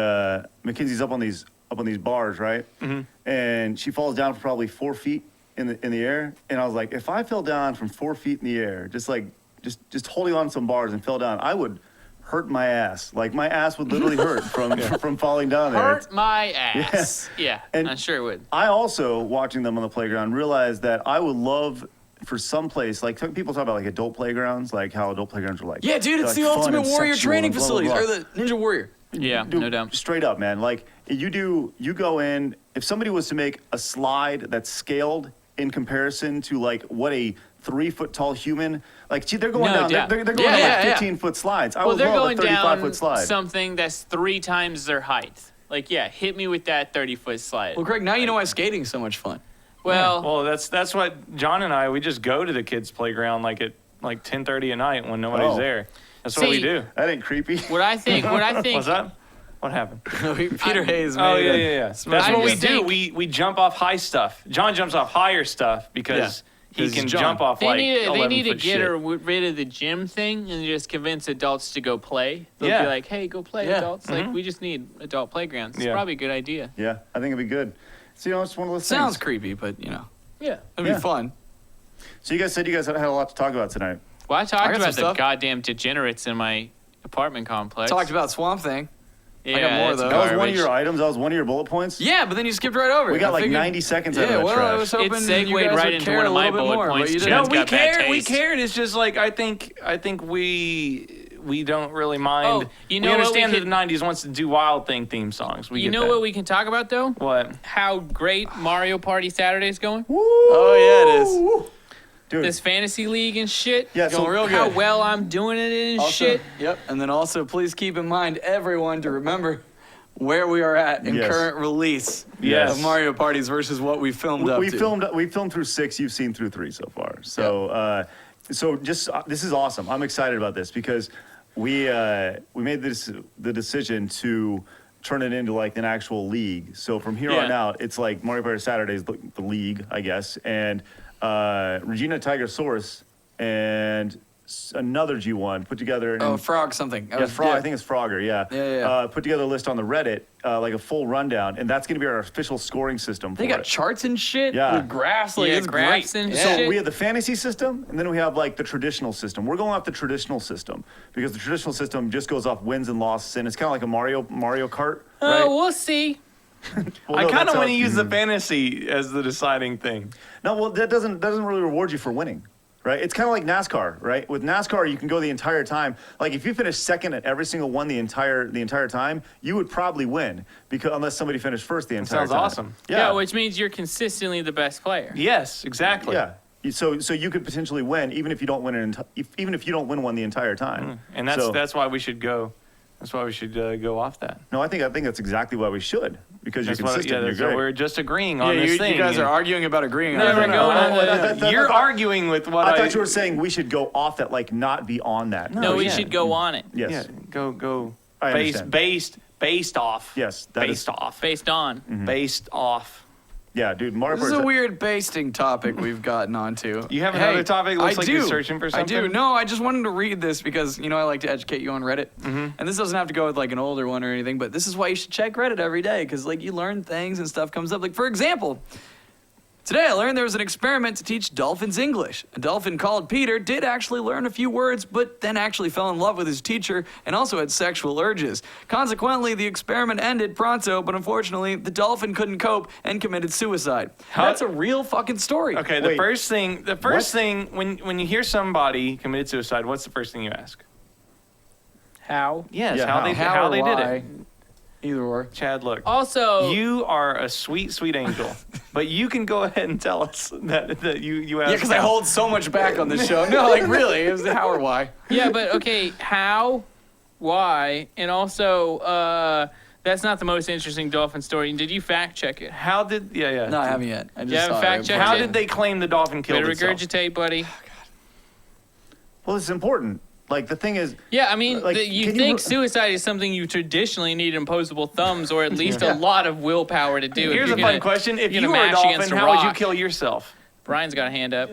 Mackenzie's up on these bars, right? Mm-hmm. And she falls down from probably 4 feet in the air. And I was like, if I fell down from 4 feet in the air, just holding on to some bars and fell down, I would hurt my ass. Like my ass would literally hurt from falling down there. Hurt my ass. Yeah, And- I'm sure it would. I also, watching them on the playground, realized that I would love for some place, like people talk about like adult playgrounds, like how adult playgrounds are like. Yeah, dude, they're, it's like, the fun Ultimate and Warrior sexual training and blah, blah, facilities, blah. or the Ninja Warrior. Yeah, Dude, no doubt. straight up, man. Like you go in. If somebody was to make a slide that's scaled in comparison to like what a 3 foot tall human, like gee, they're going No down. doubt. They're going Yeah, down yeah, like yeah. 15-foot slides. I Well, would they're love a going 35-foot down slide. something that's 3 times their height. Like, yeah, hit me with that 30-foot slide. Well, Craig, now you know why skating's so much fun. Well, Well, that's what John and I, we just go to the kids' playground like at like 10:30 at night when nobody's Oh. there. That's what we See, do. That ain't creepy. what I think, What's that? What happened? Peter Hayes made Oh yeah, a- yeah, yeah. That's I what we just do. think- We jump off high stuff. John jumps off higher stuff because he 'Cause can John. jump off they like need to 11-foot get shit. rid of the gym thing and just convince adults to go play. They'll Yeah. be like, hey, go play, Yeah. adults. Like, we just need adult playgrounds. It's Yeah. probably a good idea. Yeah, I think it'd be good. So it's one of those Sounds things. creepy, but Yeah. it'd Yeah. be fun. So you guys said you guys had a lot to talk about tonight. Well, I I talked got some about the stuff. goddamn degenerates in my apartment complex. Talked about Swamp Thing. yeah, got more of that's those. That was one of garbage. your items. That was one of your bullet points. Yeah, but then you skipped right over it. We got I like figured- 90 seconds out of Yeah, that well, trash. I was hoping It you segued guys right would into care one a of my little bit bullet more, points, but you Jen. No, didn't. It's we got bad cared. We taste. cared. It's just like I think we don't really mind. Oh, you know we what we understand that could- the '90s wants to do Wild Thing theme songs. We You get know that. what we can talk about, though? What? How great Mario Party Saturday's going? Oh, yeah, it is. Dude. This fantasy league and shit. Yeah, Going real How good. well I'm doing it and Also- shit. Yep. And then also, please keep in mind, everyone, to remember where we are at in Yes. current release Yes. of Mario Parties versus what we filmed up we to. filmed through 6. You've seen through 3 so far. So so just this is awesome. I'm excited about this because we made the decision to turn it into like an actual league. So from here on Yeah. out, it's like Mario Party Saturdays, the league, I guess, and Regina Tigersaurus and another G1 put together. Oh, Frog something. Yeah, Frog. I think it's Frogger. Yeah. Yeah. Put together a list on the Reddit, like a full rundown, and that's going to be our official scoring system. They for got it. charts and shit Yeah. with graphs. Like, Yeah, it's graphs great. and Yeah. So shit. we have the fantasy system, and then we have like the traditional system. We're going off the traditional system because the traditional system just goes off wins and losses, and it's kind of like a Mario Kart. Right? We'll see. Well, I no, kind that's of how- want to use the fantasy as the deciding thing. No, well, that doesn't really reward you for winning, right? It's kind of like NASCAR, right? With NASCAR, you can go the entire time. Like if you finish second at every single one the entire time, you would probably win because unless somebody finished first the entire sounds time. awesome. Yeah, which means you're consistently the best player. Yes, exactly. Yeah. So you could potentially win even if you don't win even if you don't win one the entire time. And that's why we should go. That's why we should go off that. No, I think that's exactly why we should because you're That's what, consistent. yeah, you're that's what great. we're just agreeing Yeah, on this you thing. guys are arguing about agreeing No, on no, it. no. You're I thought- arguing with what I thought you were saying we should go off that, like not be on that. No, we yeah. should go on it. Yes. Yeah, go. I understand. Based off. Yes, that is- based off. Based on. Based off. Yeah, dude. Mario This is Party. a weird basting topic we've gotten onto. You have another topic? Looks I like do. you're searching for I do. something? No, I just wanted to read this because, I like to educate you on Reddit. And this doesn't have to go with like an older one or anything, but this is why you should check Reddit every day because like you learn things and stuff comes up. Like for example, today I learned there was an experiment to teach dolphins English. A dolphin called Peter did actually learn a few words, but then actually fell in love with his teacher and also had sexual urges. Consequently, the experiment ended pronto, but unfortunately, the dolphin couldn't cope and committed suicide. That's a real fucking story. Okay, the Wait. first thing when you hear somebody committed suicide, what's the first thing you ask? How? Yes, Yeah, how they or did why. it. Either or. Chad, look. Also, You are a sweet, sweet angel, but you can go ahead and tell us that you asked. Yeah, because I hold so much back on this show. No, like really, it was how or why. yeah, but okay, how, why, and also, that's not the most interesting dolphin story. Did you fact check it? How did? Yeah. No, I haven't yet. I just haven't saw fact it. checked How it? did they claim the dolphin killed Better itself? regurgitate, buddy. Well, it's important. Like the thing is, Yeah, I mean, Like, you can you think re- suicide is something you traditionally need opposable thumbs or at least a lot of willpower to do. If Here's you're a fun gonna- question: If you're you gonna were a mash against dolphin, a how would you rock. kill yourself? Brian's got a hand up.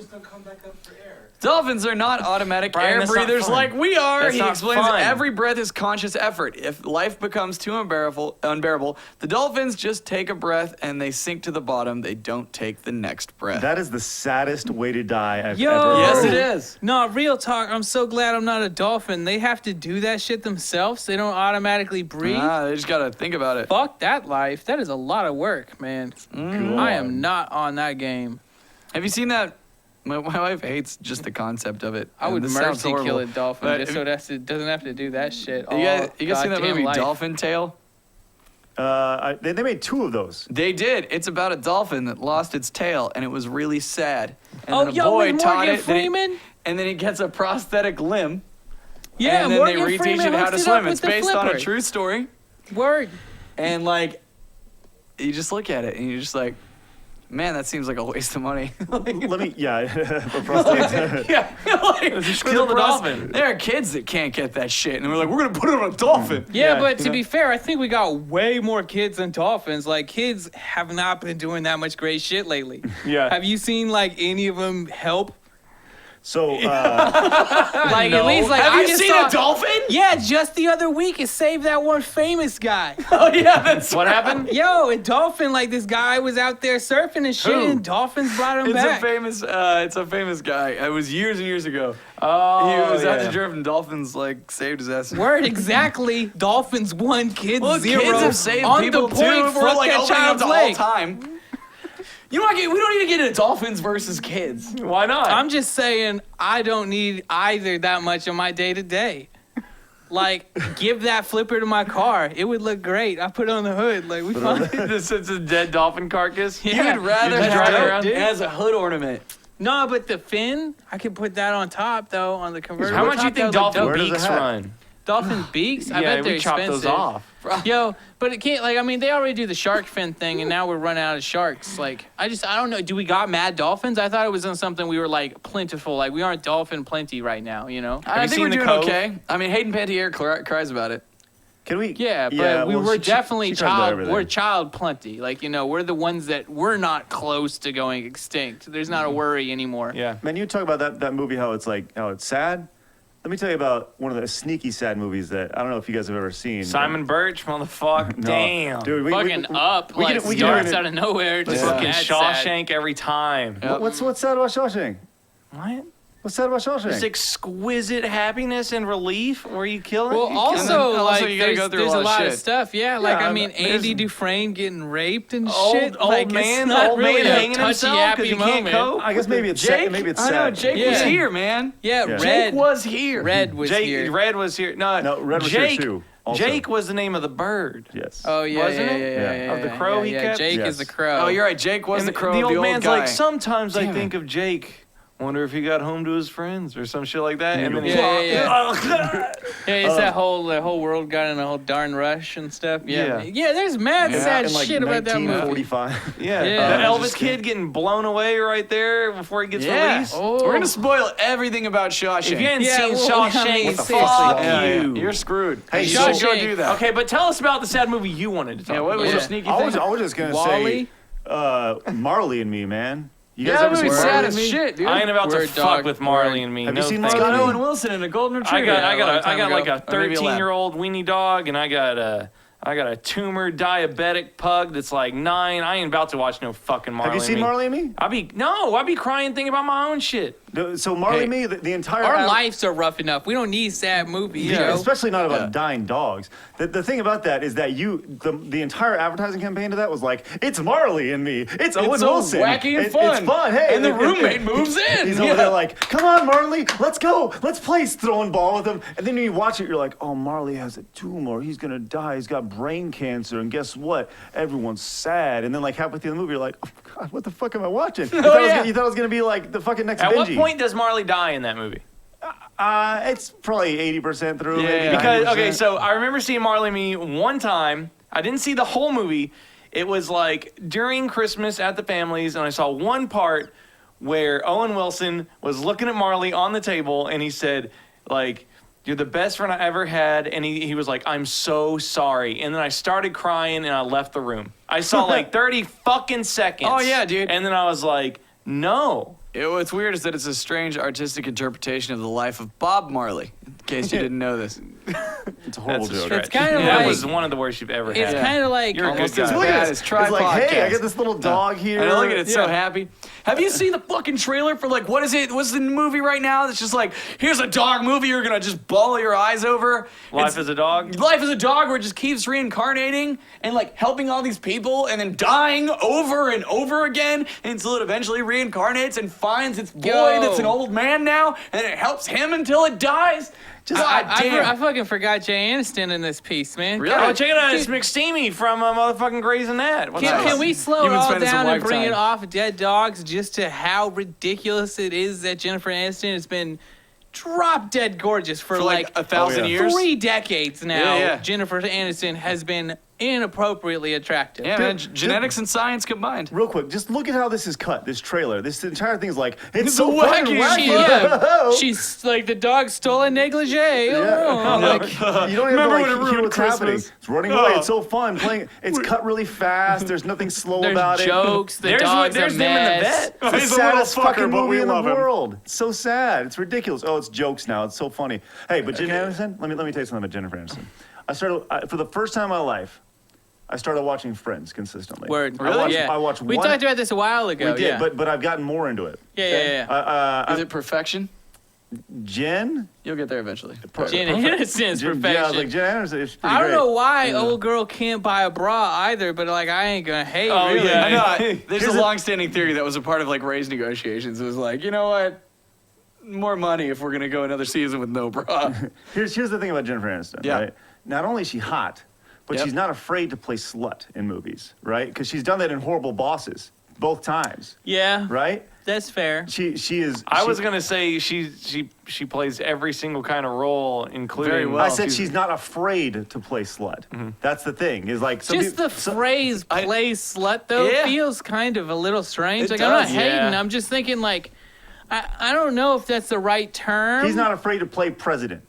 Dolphins are not automatic Brian, air that's not breathers fun. like we are. That's He not explains fun. every breath is conscious effort. If life becomes too unbearable, the dolphins just take a breath and they sink to the bottom. They don't take the next breath. that is the saddest way to die I've Yo! ever yes, heard. it is. No, real talk. I'm so glad I'm not a dolphin. They have to do that shit themselves. They don't automatically breathe. They just gotta think about it. Fuck that life. That is a lot of work, man. I am not on that game. Have you seen that My wife hates just the concept of it. I and would this sounds mercy kill horrible. a dolphin But just so that doesn't have to do that shit. You guys seen that goddamn movie life. Dolphin Tale? They made 2 of those. They did. It's about a dolphin that lost its tail, and it was really sad. And Oh, then a yo, boy with taught Morgan it. Then Freeman? and then he gets a prosthetic limb. Yeah, and then Morgan they reteach Freeman it how to hooked it swim. up with It's the based on a flipper. true story. Word. And like, you just look at it, and you're just like, man, that seems like a waste of money. Let me, for prostate. Yeah, like, Just with kill a the pros- dolphin. There are kids that can't get that shit, and we're like, we're gonna put it on a dolphin. Yeah, Yeah, but you to know? be fair, I think we got way more kids than dolphins. Like, kids have not been doing that much great shit lately. Yeah. Have you seen, like, any of them help? So, Like, at least, like, Have I you just seen saw, a dolphin? Yeah, just the other week, it saved that one famous guy. Oh yeah, that's What happened? Yo, a dolphin, like, this guy was out there surfing and shit, Who? and dolphins brought him It's back. it's a famous guy. It was years and years ago. Oh, He was out yeah. to drift and dolphins like saved his ass. Word, exactly. Dolphins 1, kids Well, 0. kids have saved on people the too. point, If we're fuck like that opening up child's to all leg. time. You know what? We don't need to get into dolphins versus kids. Why not? I'm just saying, I don't need either that much on my day to day. Like, give that flipper to my car. It would look great. I put it on the hood. Like, we fine. This is a dead dolphin carcass. Yeah. You'd rather Just have drive it around? as a hood ornament. No, but the fin, I could put that on top, though, on the convertible. How much you top, think that would look dolphin dope. Where does it beaks have? run? Dolphin beaks? I yeah, bet they're we chop expensive. those off. Yo, but it can't, like, I mean, they already do the shark fin thing, and now we're running out of sharks. Like, I don't know. Do we got mad dolphins? I thought it was on something we were, like, plentiful. Like, we aren't dolphin plenty right now, you know? I you think seen we're The doing Cove? okay. I mean, Hayden Panettiere cries about it. can we? Yeah, but well, we're she definitely tries about everything. we're child plenty. Like, you know, we're the ones that we're not close to going extinct. There's not a worry anymore. Yeah. Man, you talk about that movie, how it's sad. Let me tell you about one of the sneaky sad movies that I don't know if you guys have ever seen. Simon Birch, motherfucker. No. Damn. Dude, Fucking up, we like, can starts do it. out of nowhere. Just Fucking mad sad. Shawshank every time. Yep. What's sad about Shawshank? What? What's sad about Shawshank? Just exquisite happiness and relief where you kill it. Well, You also, kill it. also like, you gotta there's, go through a there's lot a of lot of shit. stuff. Yeah, like, Yeah, I mean, there's- Andy Dufresne getting raped and Old- shit. old like, man- it's not old really man a hanging touchy, himself 'cause happy he can't moment. cope. I guess maybe it's Jake, sad. Maybe it's I know, sad. Jake was Yeah. here, man. Yeah, Yeah. Red. Jake was here. Red was Jake, here. Red was here. No, Red was here Jake, too, also. Jake was the name of the bird. Yes. Oh, yeah, Wasn't yeah, it? yeah, Yeah. yeah, yeah, Of the yeah, crow yeah, he yeah. kept? Jake Yes. is the crow. Oh, you're right. Jake was And the crow. The of old man's guy. like, sometimes I Damn think of Jake. Wonder if he got home to his friends or some shit like that. And then he, Yeah, yeah, Yeah, it's Uh, that the whole world got in a whole darn rush and stuff. Yeah, Yeah. there's mad Yeah. sad In like shit about that movie. 1945. yeah, Yeah. the Elvis Just- kid getting blown away right there before he gets Yeah. released. Oh. We're gonna spoil everything about Shawshank. If you ain't Yeah, seen well, I Shawshank, mean, fuck seriously. yeah, you. you're screwed. Hey, you so- should go Shawshank. do that. Okay, but tell us about the sad movie you wanted to talk Yeah, what about. was Yeah. your sneaky I thing? was just gonna Wally? say, Marley and Me, man. You guys Yeah, ever that seen movie's Marley sad and as Me? shit, dude. I ain't about to Word, fuck dog. with Marley Word. and Me. Have no, you seen thank Marley Scott and Me? Owen Wilson and a golden I retriever. got a long time ago. like a Or maybe 13-year-old weenie dog, and I got a tumor diabetic pug that's like 9. I ain't about to watch no fucking Marley. Have you and seen Me. Marley and Me? I be crying thinking about my own shit. So Marley Hey. and Me, the entire Our ad- lives are rough enough. We don't need sad movies, Yeah, yo. especially not about Yeah. dying dogs. The thing about that is that the entire advertising campaign to that was like, it's Marley and Me, it's Owen so Wilson, wacky and It's fun. fun. Hey, And the roommate moves in. He's over Yeah. there like, come on, Marley, let's go, let's play throwing ball with him. And then you watch it, you're like, oh, Marley has a tumor, he's gonna die, he's got brain cancer, and guess what? Everyone's sad. And then like halfway through the movie, you're like, oh God, what the fuck am I watching? You thought it was gonna be like the fucking next At what Benji. point does Marley die in that movie? It's probably 80% through. Yeah, maybe yeah. Because 90%. okay, so I remember seeing Marley and Me one time. I didn't see the whole movie. It was like during Christmas at the family's, and I saw one part where Owen Wilson was looking at Marley on the table, and he said, like, "You're the best friend I ever had," and he was like, "I'm so sorry," and then I started crying, and I left the room. I saw like 30 fucking seconds. Oh, yeah, dude. And then I was like, no. What's weird is that it's a strange artistic interpretation of the life of Bob Marley. case you didn't know this. It's a horrible That's a joke. stretch. It's kind of that like was one of the worst you've ever it's had. kind of like You're a good Almost guy. as Look at bad this. as Try It's like, hey, I Podcast. got this little dog here. I know, look at it, so Yeah. happy. Have you seen the fucking trailer for like what is it? What's the movie right now? That's just like here's a dog movie you're gonna just bawl your eyes over. Life as a dog. Life as a dog, where it just keeps reincarnating and like helping all these people and then dying over and over again until it eventually reincarnates and finds its boy Yo. that's an old man now, and it helps him until it dies. Just I fucking forgot Jay Aniston in this piece, man. Really? Oh, check it out. It's McSteamy from motherfucking Grey's Anatomy. What's Can, up? can we slow You've it been all spending some down and wife bring time. it off dead dogs just to how ridiculous it is that Jennifer Aniston has been drop dead gorgeous for like 1,000 years. 3 decades now. Yeah, yeah. Jennifer Aniston has been inappropriately attractive. Yeah, man, genetics and science combined. Real quick, just look at how this is cut. This trailer, this entire thing is like it's It's so wacky. fucking wacky. She, yeah, she's like the dog stole a negligee. Oh, like, You don't even Remember when it like hear ruined what's happening. Christmas? It's running away. It's so fun playing. It's cut really fast. There's nothing slow about there's it. jokes. The There's dog's there's a them in the mess. vet. It's the He's a little saddest fucking fucker, but movie we in the love him. world. It's so sad. It's ridiculous. Oh, it's jokes now. It's so funny. Hey, but Jennifer Aniston. Let me tell you something about Jennifer Aniston. I started for the first time in my life. I started watching Friends consistently. Word. I watched, Yeah. I watched We one. talked about this a while ago. We did, yeah. but I've gotten more into it. yeah. Is it perfection? Jen. You'll get there eventually. Jen Aniston's Jen- perfection. Yeah, I was like Jen Aniston. It's pretty I don't great. know why old girl can't buy a bra either, but like I ain't gonna hate. Oh, really. yeah. I know. There's Here's a a- long-standing theory that was a part of like Ray's negotiations. It was like, you know what? More money if we're gonna go another season with no bra. Here's the thing about Jennifer Aniston. Yeah. Right? Not only is she hot, but Yep. she's not afraid to play slut in movies, right? Because she's done that in Horrible Bosses both times, Yeah, right? that's fair. She is. I she- was gonna say she plays every single kind of role, including. Very well. I said she's not afraid to play slut. That's the thing. Is like some Just peop- the phrase "play slut" though Yeah. feels kind of a little strange. It Like I'm not does, hating. yeah. I'm just thinking like I don't know if that's the right term. He's not afraid to play president,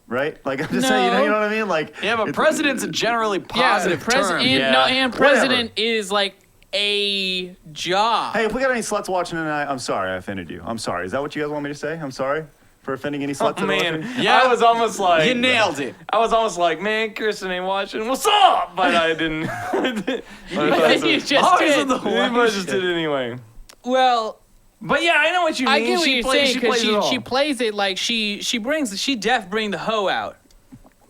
right? Like I'm just No. saying, you know what I mean? Like Yeah, but it's- president's a generally positive term. And Whatever. president is like a job. Hey, if we got any sluts watching tonight, I'm sorry I offended you. I'm sorry. Is that what you guys want me to say? I'm sorry for offending any sluts. Oh, that are man, watching? Yeah. I was almost like You nailed it. I was almost like, man, Kirsten ain't watching. What's up? But I didn't. You just Always did. in the I just did it anyway. Well, But yeah, I know what you mean. I get what she you're plays, saying she because plays it all. she plays it like she bring the hoe out.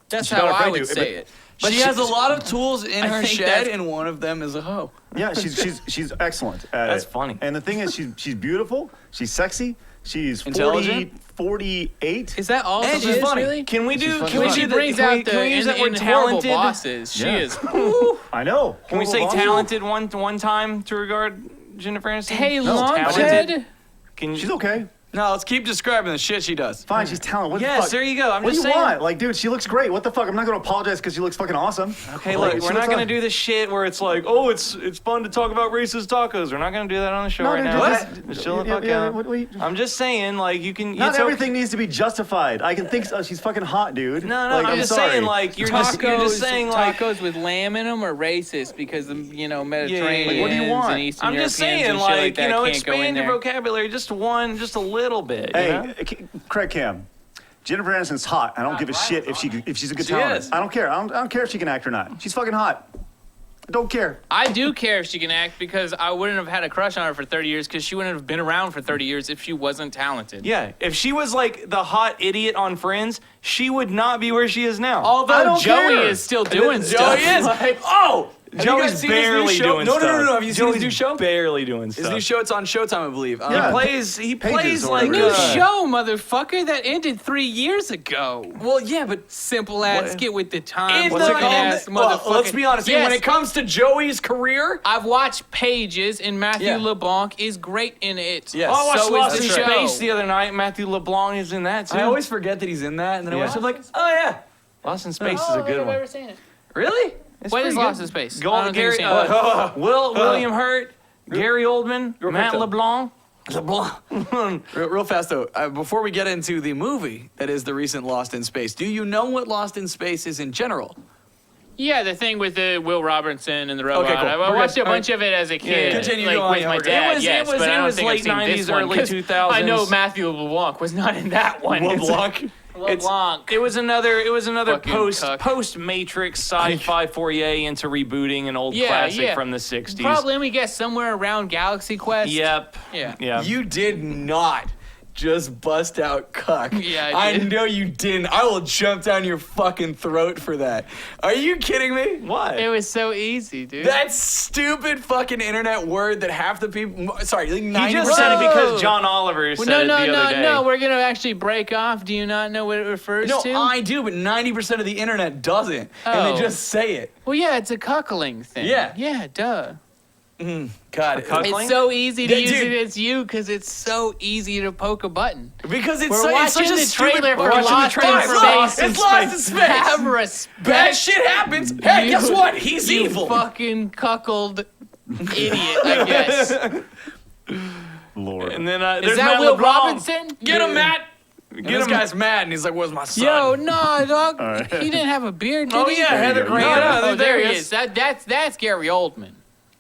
That's She's how not I afraid would to, say but- it. But she has a lot of tools in I her think shed, that's- and one of them is a hoe. Yeah, she's excellent at That's it. funny. And the thing is, she's beautiful. She's sexy. She's 40, Intelligent? 48. Is that all And she she's is funny. really? Can we do? funny. Can we When do she the- brings can we- out the can we use that word horrible talented? bosses, she Yeah. is. I know. Can we say Horrible talented one time to regard Jennifer Aniston? Hey, No, Longhead. Can She's okay. No, let's keep describing the shit she does. Fine, she's talented. What the Yes, fuck? there you go. I'm What do just you saying. want? Like, dude, she looks great. What the fuck? I'm not gonna apologize because she looks fucking awesome. Okay, Like, look, she we're looks not gonna like- do this shit where it's like, oh, it's fun to talk about racist tacos. We're not gonna do that on the show No, right dude, now. what? Just chill the Yeah, fuck yeah, out. what- I'm just saying, like, you can. Not it's everything needs to be justified. I can think she's fucking hot, dude. No, Like, I'm just sorry. saying, like, you're just saying, like, tacos with lamb in them are racist because the Mediterranean Like, what do you want? and Eastern I'm just Europeans saying, and shit like, that you know, can't go in expand your there. vocabulary just a little bit. Hey, you know? Craig Cam. Jennifer Aniston's hot. I don't give a shit if she's a good She talent. is. I don't care. I don't care if she can act or not. She's fucking hot. I don't care. I do care if she can act because I wouldn't have had a crush on her for 30 years because she wouldn't have been around for 30 years if she wasn't talented. Yeah, if she was like the hot idiot on Friends, she would not be where she is now. I Although don't Joey care. is still doing stuff. Joey is. Like, Oh! Have you Joey's guys seen his new barely show? doing No, stuff. no, no, no. Have you seen Joey's his new show? barely doing stuff. His new show, it's on Showtime, I believe. Yeah. He plays Pages or like whatever. new Uh, show, motherfucker, that ended 3 years ago. Well, yeah, but Simple ass, get with the time. What's it looking called? ass Well, motherfucker. let's be honest. Yes, When it comes to Joey's career, I've watched Pages, and Matthew Yeah. LeBlanc is great in it. Yes. Oh, I watched So Lost is in the show. Space the other night. Matthew LeBlanc is in that too. I always forget that he's in that, and then I Yeah. watch it, I'm like, oh yeah, Lost in Space is a good one. seen it. really? It's What pretty is good. Lost in Space? I Go, don't think Gary, I've seen it. William Hurt, Gary Oldman, Matt quick, LeBlanc. Real fast though, before we get into the movie that is the recent Lost in Space, do you know what Lost in Space is in general? Yeah, the thing with the Will Robinson and the robot. Okay, cool. I We're watched good. a bunch of it as a kid, Continue, like go on, with yeah, my we're good. dad. It was- yes, it but I don't was think I've late seen 90s, this one, early 'cause 2000s. I know Matthew LeBlanc was not in that one. It's- It was another Fucking cuck. post Matrix sci-fi foyer into rebooting an old classic from the 60s. Probably, let me guess, somewhere around Galaxy Quest. Yep. Yeah. Yeah. You did not just bust out cuck. Yeah, I did. know you didn't. I will jump down your fucking throat for that. Are you kidding me? What? It was so easy, dude. That stupid fucking internet word that half the people, sorry, like 90%. He just said it because John Oliver said Well, it the other day. no. We're gonna actually break off. Do you not know what it refers No, to? I do, but 90% of the internet doesn't. And Oh. they just say it. Well, yeah, it's a cuckling thing. Yeah. Yeah, duh. God. cuckling? It's so easy to Yeah, use dude. it as you because it's so easy to poke a button. Because it's, We're so, it's such watching a the stupid trailer for we're watching Lost the trailer in for Space. Lost in Lost in Space. Have respect. Bad shit happens. Hey, You- guess what? He's you evil. fucking cuckold idiot, I guess. Lord. And then Is there's that Matt Will LeBlanc. Robinson? Get him, Matt. Get This him. guy's mad, and he's like, "Where's my son?" Yo, no, dog. right. He didn't have a beard, did Oh he? yeah, Heather you go. Grant. Oh, there he is. That's Gary Oldman.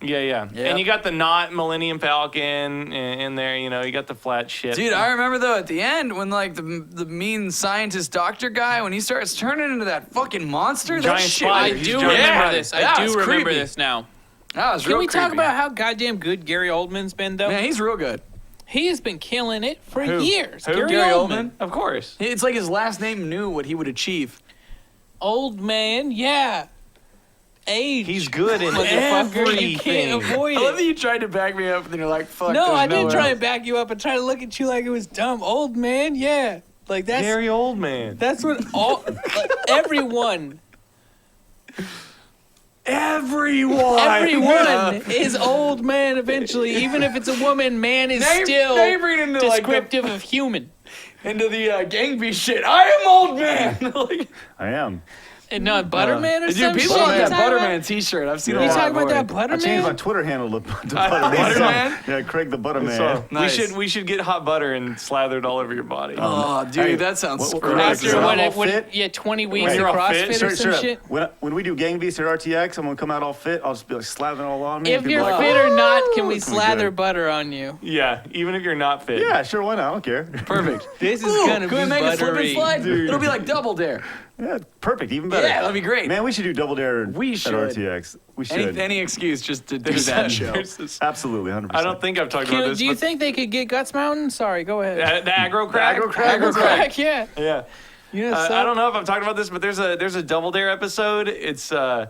Yeah. Yep. And you got the not Millennium Falcon in there. You know, you got the flat ship. Dude, I remember though at the end when like the mean scientist doctor guy when he starts turning into that fucking monster. That Giant shit. spider. I He's do giant. remember Yeah, this. that I was do remember creepy. this now. That was Can real we talk creepy. about how goddamn good Gary Oldman's been, though? Man, he's real good. He has been killing it for Who? years. Who? Gary Gary Oldman. Of course. It's like his last name knew what he would achieve. Old man, yeah. Age. He's good in Motherfucker, you can't everything. avoid I love that it. you tried to back me up, and then you're like, "Fuck." No, there's I didn't no try way. and back you up and try to look at you like it was dumb. Old man, yeah. Like that's Gary Oldman. that's what all like, everyone everyone is old man eventually. Even if it's a woman, man is still now you're bringing into descriptive of human. into the gang beast shit. I am old man. Like, I am. And not Butterman or dude, some people shit. want you that talking Butterman about? T-shirt. I've seen You a You lot talking for about that it. I changed my Butterman? Twitter handle to Butterman. Butterman? Yeah, Craig the Butterman. So, Nice. we should get hot butter and slather it all over your body. Oh, dude, Hey, that sounds what- great. what- After I'm what, all what, fit. yeah, 20 weeks you're of all CrossFit fit? or some shit. When we do Gang Beast at RTX, I'm gonna come out all fit. I'll just be like slathering it all on me. If and people you're are like, fit or not, can we It's gonna be slather good. butter on you? Yeah, even if you're not fit. Yeah, sure, why not? I don't care. Perfect. This is Ooh, gonna can we be make a slip and buttery. slide? It'll be like Double Dare. Yeah, perfect, even better. Yeah, that'd be great. Man, we should do Double Dare We at should. RTX. We should. Any excuse just to do that show. Absolutely, 100%. I don't think I've talked about this. Do you but think they could get Guts Mountain? Sorry, go ahead. the aggro crack? Aggro crack? Aggro crack, yeah. Yeah. You know, I don't know if I've talked about this, but there's a Double Dare episode. It's I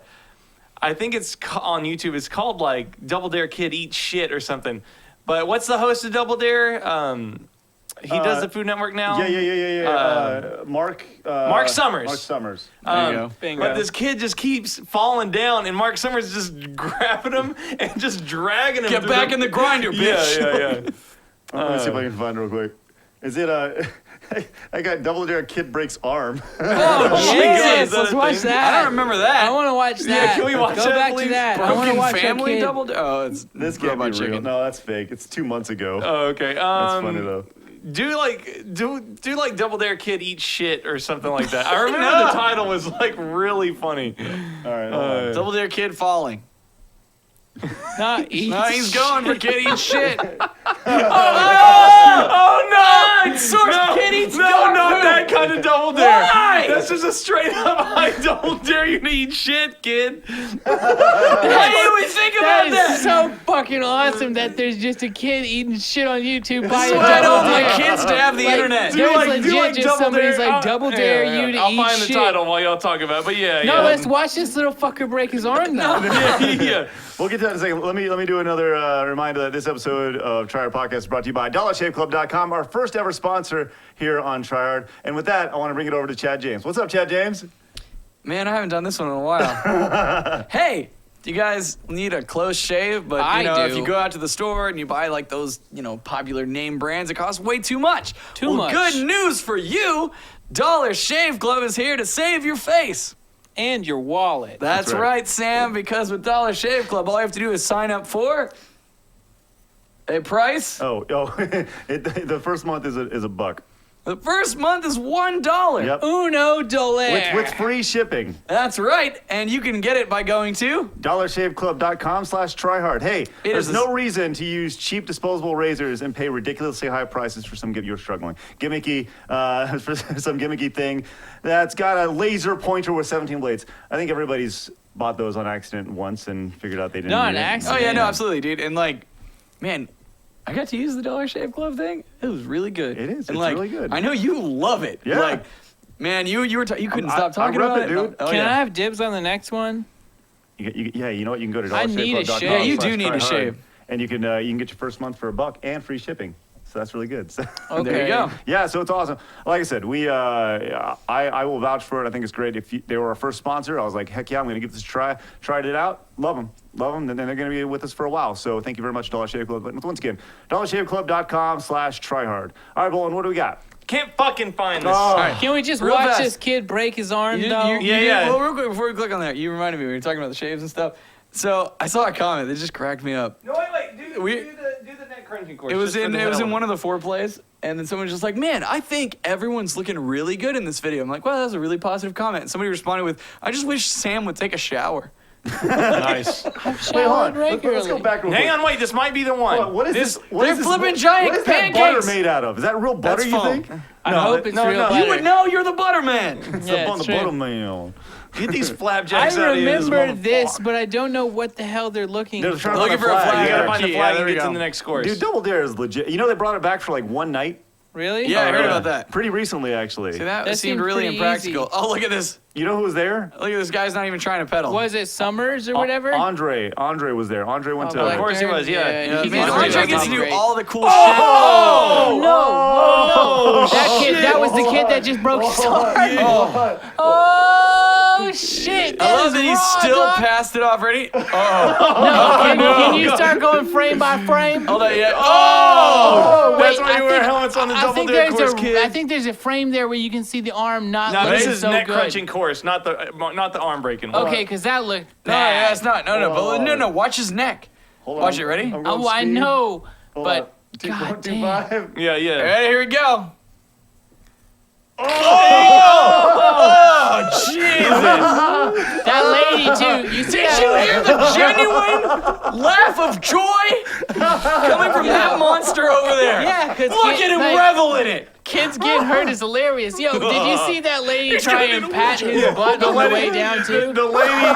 think it's on YouTube. It's called like Double Dare Kid Eats Shit or something. But what's the host of Double Dare? He does the Food Network now. Yeah. Mark Summers. Mark Summers. There you go. Bingo. But this kid just keeps falling down, and Mark Summers is just grabbing him and just dragging him. Get through back in the grinder, bitch. Yeah. Let me see if I can find it real quick. Is it I got Double Dare Kid breaks arm. God, is Jesus, that let's a watch thing? that. I don't remember that. I want to watch that. can we watch Go that, back please? to that. I want to Broken watch Family that kid. Double Dare. Oh, it's This can't be Robot real. Chicken. No, that's fake. It's 2 months ago. Oh, okay. That's funny though. Do like Double Dare Kid Eat Shit or something like that. I remember the title was like really funny. All right. hold on. Double Dare Kid falling. No, No, he's going for Kid Eats Shit. Oh no! Source Kid Eats No, dog not poop. that kind of Double Dare. Why? That's just a straight up I Double Dare you to eat shit, kid. Why do we think that about that? is so fucking awesome that there's just a kid eating shit on YouTube by a Why Double don't Dare. want kids to have the Like, internet? There's Do legit like just Double somebody's Dare. like Double Dare you to I'll eat find shit. the title while y'all talk about it. But yeah, No, yeah. let's watch this little fucker break his arm now. yeah. We'll get to that in a second. Let me do another reminder that this episode of Triad Podcast is brought to you by DollarShaveClub.com, our first ever sponsor here on Triad. And with that, I want to bring it over to Chad James. What's up, Chad James? Man, I haven't done this one in a while. Hey, do you guys need a close shave? But I if do. you go out to the store and you buy like those, popular name brands, it costs way too much. Too much. Good news for you. Dollar Shave Club is here to save your face. And your wallet. That's right. right, Sam, because with Dollar Shave Club, all you have to do is sign up for a price. The first month is a buck. The first month is $1. Yep. Uno dollar. With free shipping. That's right. And you can get it by going to DollarShaveClub.com/tryhard. Hey, there's is- no reason to use cheap disposable razors and pay ridiculously high prices for some you're struggling. Gimmicky, for some gimmicky thing that's got a laser pointer with 17 blades. I think everybody's bought those on accident once and figured out they didn't Not need an it. accident. Oh yeah, no, absolutely, dude. And like, man, I got to use the Dollar Shave Club thing. It was really good. It is. And It's like, really good. I know you love it. Yeah. Like, man, you couldn't I stop talking rep about it, it, dude. Oh, Can yeah. I have dibs on the next one? Yeah, you know what? You can go to I need a DollarShaveClub.com. shave. Yeah, you do need a /tryhard, shave. And you can get your first month for $1 and free shipping. So that's really good. So, Okay. There you go. Yeah, so it's awesome. Like I said, I will vouch for it. I think it's great. If they were our first sponsor, I was like, heck yeah, I'm going to give this a try. Tried it out. Love them. And then they're going to be with us for a while. So thank you very much, Dollar Shave Club. But once again, DollarShaveClub.com/tryhard. All right, Bolin, what do we got? Can't fucking find this. Oh. Can we just Real watch fast. this kid break his arm, You- though? you Yeah, did- yeah. Well, real quick before we click on that, you reminded me we were talking about the shaves and stuff. So I saw a comment that just cracked me up. No, wait. Do We- the neck crunching course. It was in one of the foreplays, and then someone was just like, "Man, I think everyone's looking really good in this video." I'm like, "Well, that was a really positive comment." And somebody responded with, "I just wish Sam would take a shower." Nice. Wait, hold on. Let's go back real quick. Hang on, wait. This might be the one. Hold on, what is this? What they're is this- flipping giant What is that pancakes. butter made out of? Is that real butter, That's you foam. think? I hope it's real butter. You would know. You're the butter man. It's Yeah, up on the it's true. bottom mail. Get these I flapjacks out of here. remember this, but I don't know what the hell they're looking They're for. trying to Looking find for a flag. You gotta Yeah, find the yeah, flag there and we get to go. the next course. Dude, Double Dare is legit. You know they brought it back for like one night? Really? Yeah, I heard Yeah. about that. Pretty recently, actually. See, that That seemed seemed really pretty impractical. easy. Oh, look at this. You know who was there? Look at this guy's not even trying to pedal. Was it Summers or whatever? Andre was there. Andre went Oh, to. Of Blackburn? course he was, yeah. Yeah, he man, gets Andre to do gets to do great. all the cool Oh Oh, that was the kid that just broke his arm. Oh shit! I love that he still passed. passed it off. Ready? Oh, Can you start going frame by frame? hold on, yeah. Oh, That's wait, why you I wear think- helmets on the I Double think Dare there's course, a, kid. I think there's a frame there where you can see the arm not No, looking this is so neck good. crunching course, not the arm breaking one. Okay, because that looked No, bad. yeah, it's not. No, but no. Watch his neck. Hold on. Watch it, ready? I'm going Oh, I speed. know, Hold but on. God 2.25. Yeah, yeah. Ready? Here we go. that lady too. You see Did that? you hear the genuine laugh of joy coming from that monster over there? Yeah, because Look at him revel in it. Kids getting hurt is hilarious. Yo, did you see that lady try and pat his butt on the way down too? The lady.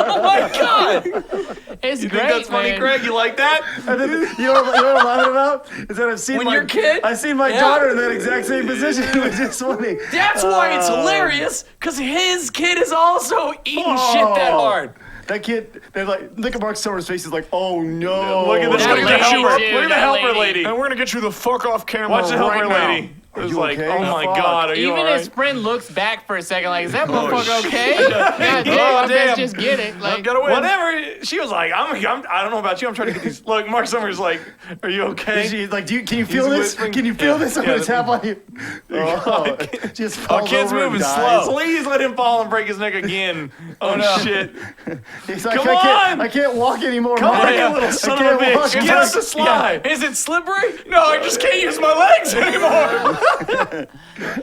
Oh my god! It's You great, think that's funny, man. Craig? You like that? And then, you know what I'm laughing about? Is that I've seen When my you're a kid? I've seen my Yeah. daughter in that exact same position, which is funny. That's why it's hilarious, because his kid is also eating shit that hard. That kid, they're like, look at Mark Summers' face. He's like, oh no. Look at this. That Look at the lady, helper. dude, Look at the that helper lady. lady. And we're gonna get you the fuck off camera. Watch the helper right lady. now. It was you like, okay? oh my Fuck. god, are you Even alright? his friend looks back for a second, like, is that motherfucker okay? God damn, Oh, I damn. best just get it. Like, Gotta win. Whatever. She was like, I don't know about you. I'm trying to get these. Look, Mark Summers like, are you okay? She's like, can you feel He's this? whispering- Can you feel Yeah, this? I'm yeah, gonna tap on you. Oh, just falls kid's over and moving dies. slow. Please let him fall and break his neck again. Oh no. shit. He's like, Come I on! can't walk anymore. Come Mom. on, you little son of a can't walk. bitch. Get up the slide. Is it slippery? No, I just can't use my legs anymore.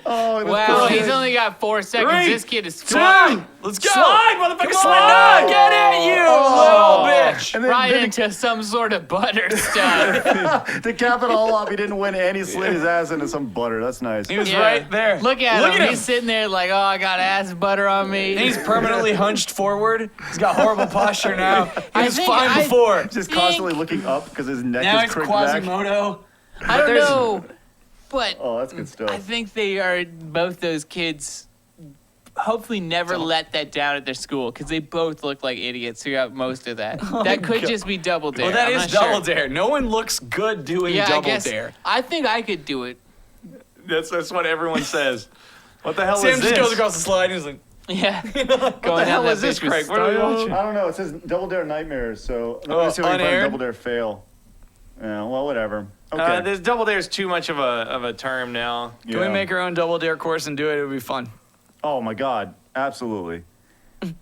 Oh, that's wow, funny. he's only got 4 seconds. Three, This kid is Two, flying let's go. Slide, motherfucker, Come on, slide. get at you, Oh. little bitch. And then, right then into some sort of butter stuff. to cap it all off, he didn't win and he slid his ass into some butter. That's nice. He was Yeah. right there. Look at Look him. at him. He's sitting there like, oh, I got ass butter on me. And he's permanently hunched forward. He's got horrible posture now. He I was think fine before. Just think- constantly looking up because his neck Now is it's cricked back. Quasimodo. I don't there's- know, but Oh, that's good I stuff. think they are, both those kids, hopefully never let that down at their school because they both look like idiots throughout most of that. That could just be Double Dare. Well, that I'm is not sure. Double Dare. No one looks good doing Yeah, I Double guess. Dare. I think I could do it. That's what everyone says. What the hell Sam is just this? goes across the slide and he's like, Yeah. Going What the hell down is that this, bitch with Craig? What are we style. watching? I don't know. It says Double Dare Nightmares, so let me see if we can find unaired? Double Dare Fail. Yeah, well, whatever. Okay. This Double Dare is too much of a term now. can we Yeah. make our own Double Dare course and do it? It would be fun. Oh my God, absolutely.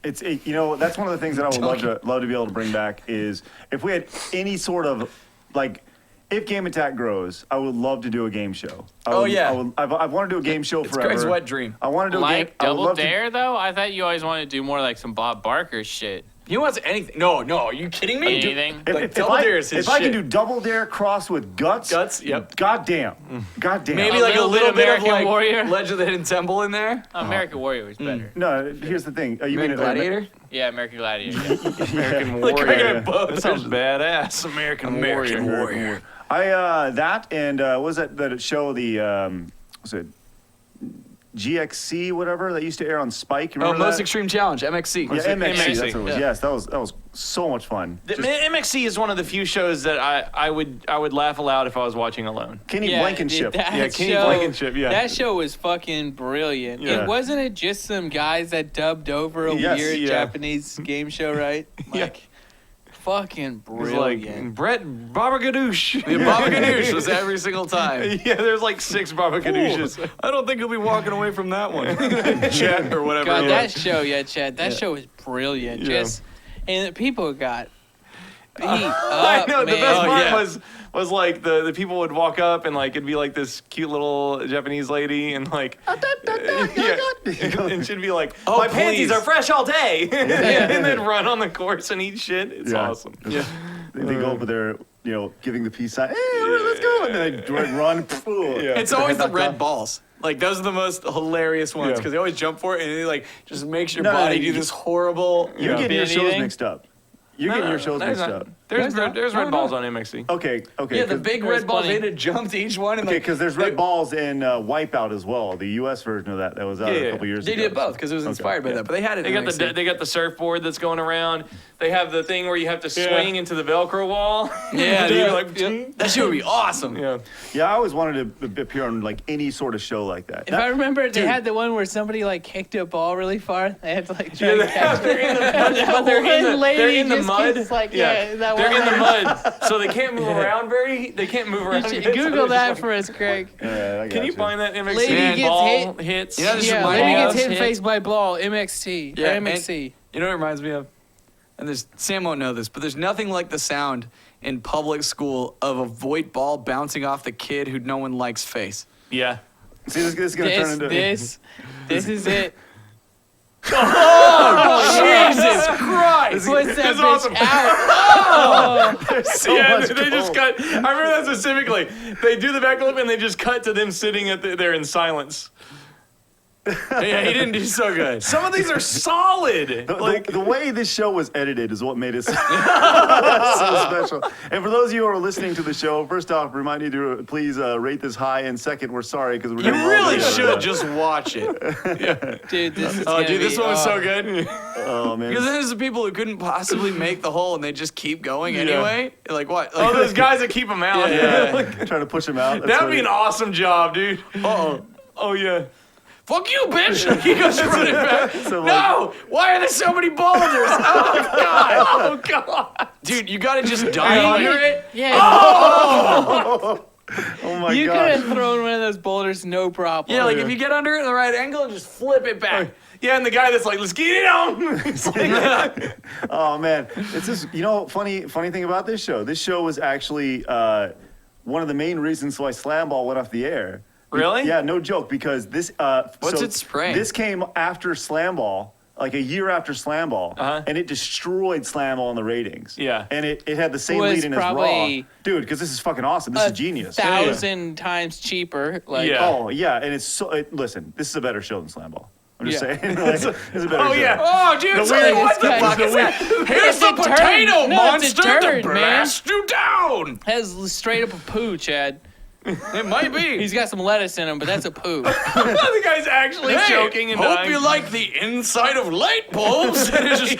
You know, that's one of the things that I would love to be able to bring back is if we had any sort of like if Game Attack grows, I would love to do a game show. Yeah. I've wanted to do a game show It's forever. Craig's wet dream. I want to do Like I would Double love Dare, though? I thought you always wanted to do more like some Bob Barker shit. He wants anything. No, are you kidding me? Anything? Like, Double Dare is his if I can shit. do Double Dare cross with guts. Guts, yep. Goddamn. Maybe A like a little little bit bit of American like Warrior. Legend of the Hidden Temple in there. American Warrior was better. No, here's the thing. You mean American Gladiator? Yeah, American Gladiator. American Like Craig and I Warrior. both. That sounds badass. American Warrior. That and what was that show, was it GXC, whatever, that used to air on Spike? Oh, Remember Most that? Extreme Challenge, MXC. Yeah, MXC, that's what it was. Yeah. Yes, that was so much fun. MXC is one of the few shows that I would laugh aloud if I was watching alone. Kenny Yeah, Blankenship. that Kenny show- Blankenship, yeah. That show was fucking brilliant. Yeah. It wasn't it just some guys that dubbed over a Yes, weird yeah. Japanese game show, right? Like, fucking It was brilliant. like Brett Baba Ganoush. The Baba Ganoush was every single time. Yeah, there's like 6 Baba Ganoushes. I don't think he'll be walking away from that one. Chet or whatever. God, it that was. show, Chad, that show was brilliant. Yeah. Just and the people got beat I up, know, the man. best part yeah. was like the people would walk up and like it'd be like this cute little Japanese lady and like and she'd be like, Oh, my panties please. are fresh all day and then run on the course and eat shit. It's Yeah. awesome. Yeah. They go over there, giving the peace sign. Hey, all right, let's go. And then they run. Yeah. It's always the red balls. Like, those are the most hilarious ones Yeah. because they always jump for it and it like just makes your No, body you- do this horrible. You're getting your shows anything? mixed up. You're getting your shows mixed up. There's red balls on MXC. Okay. Yeah, the big There's red balls, plenty. they had to jump to each one. And Okay, like, because there's red balls in Wipeout as well, the U.S. version of that was out Yeah, a couple years They ago. did both because it was inspired by that. But they had it They in got NXT. they got the surfboard that's going around. They have the thing where you have to swing into the Velcro wall. Yeah, You're dude. like, Yep. That shit would be awesome. yeah. Yeah, I always wanted to appear on like any sort of show like that. If I remember, they had the one where somebody like kicked a ball really far. They had to like try Yeah, to they catch have, they're in the, it. they're in the just mud. keeps, like, that they're in the one. mud, so they can't move around They can't move around. You should good, so Google they're that just for us, Craig. Yeah, I Can you gotcha. find that MXC Lady gets ball hits? You know, this Yeah, reminds lady me gets of- hit in the face by ball. MXT. Yeah, Or MXC. You know what it reminds me of? And Sam won't know this, but there's nothing like the sound in public school of a void ball bouncing off the kid who no one likes face. Yeah. See, this is going to turn into. This is it. Jesus Christ! Puts that It's bitch awesome. out. so Yeah, much they just gold. cut. I remember that specifically. They do the backflip and they just cut to them sitting there in silence. Yeah, he didn't do so good. Some of these are solid. The way this show was edited is what made it so special. And for those of you who are listening to the show, first off, remind you to please rate this high. And second, we're sorry because we're You doing really all should just watch it. Dude, this is Oh, gonna dude, this be, one was so good. Oh man. Because then there's the people who couldn't possibly make the hole and they just keep going anyway. Like what? Oh, those guys that keep them out. Yeah. Trying to push him out. That's That'd funny. be an awesome job, dude. Uh-oh. Oh yeah. Fuck you, bitch! He goes running back. So, like- No! Why are there so many boulders? Oh god! Oh god. Dude, you gotta just dive under it. Yeah. Oh my You could god. have thrown one of those boulders, no problem. Yeah, like if you get under it in the right angle, just flip it back. Yeah, and the guy that's like, let's get it on. It's like, Oh man, it's just funny thing about this show. This show was actually one of the main reasons why Slam Ball went off the air. Really? Yeah, no joke. Because this What's it spraying? This came after Slam Ball, like a year after Slam Ball, Uh-huh. and it destroyed Slam Ball in the ratings. Yeah. and it had the same Was lead in as Raw, probably dude. Because this is fucking awesome. This is genius. 1,000 times cheaper. Like, Yeah. Oh yeah, and it's so. Listen, this is a better show than Slam Ball. I'm just Yeah. saying. Like, it's a better oh show. yeah. Oh, dude, weird- what the it's fuck kinda- is that? Here's It's the a turd. potato No, it's a monster turd, to man. blast you down. has straight up a poo, Chad. It might be. He's got some lettuce in him, but that's a poo. The guy's actually Hey, choking and hope dying. you like the inside of light bulbs. And it's just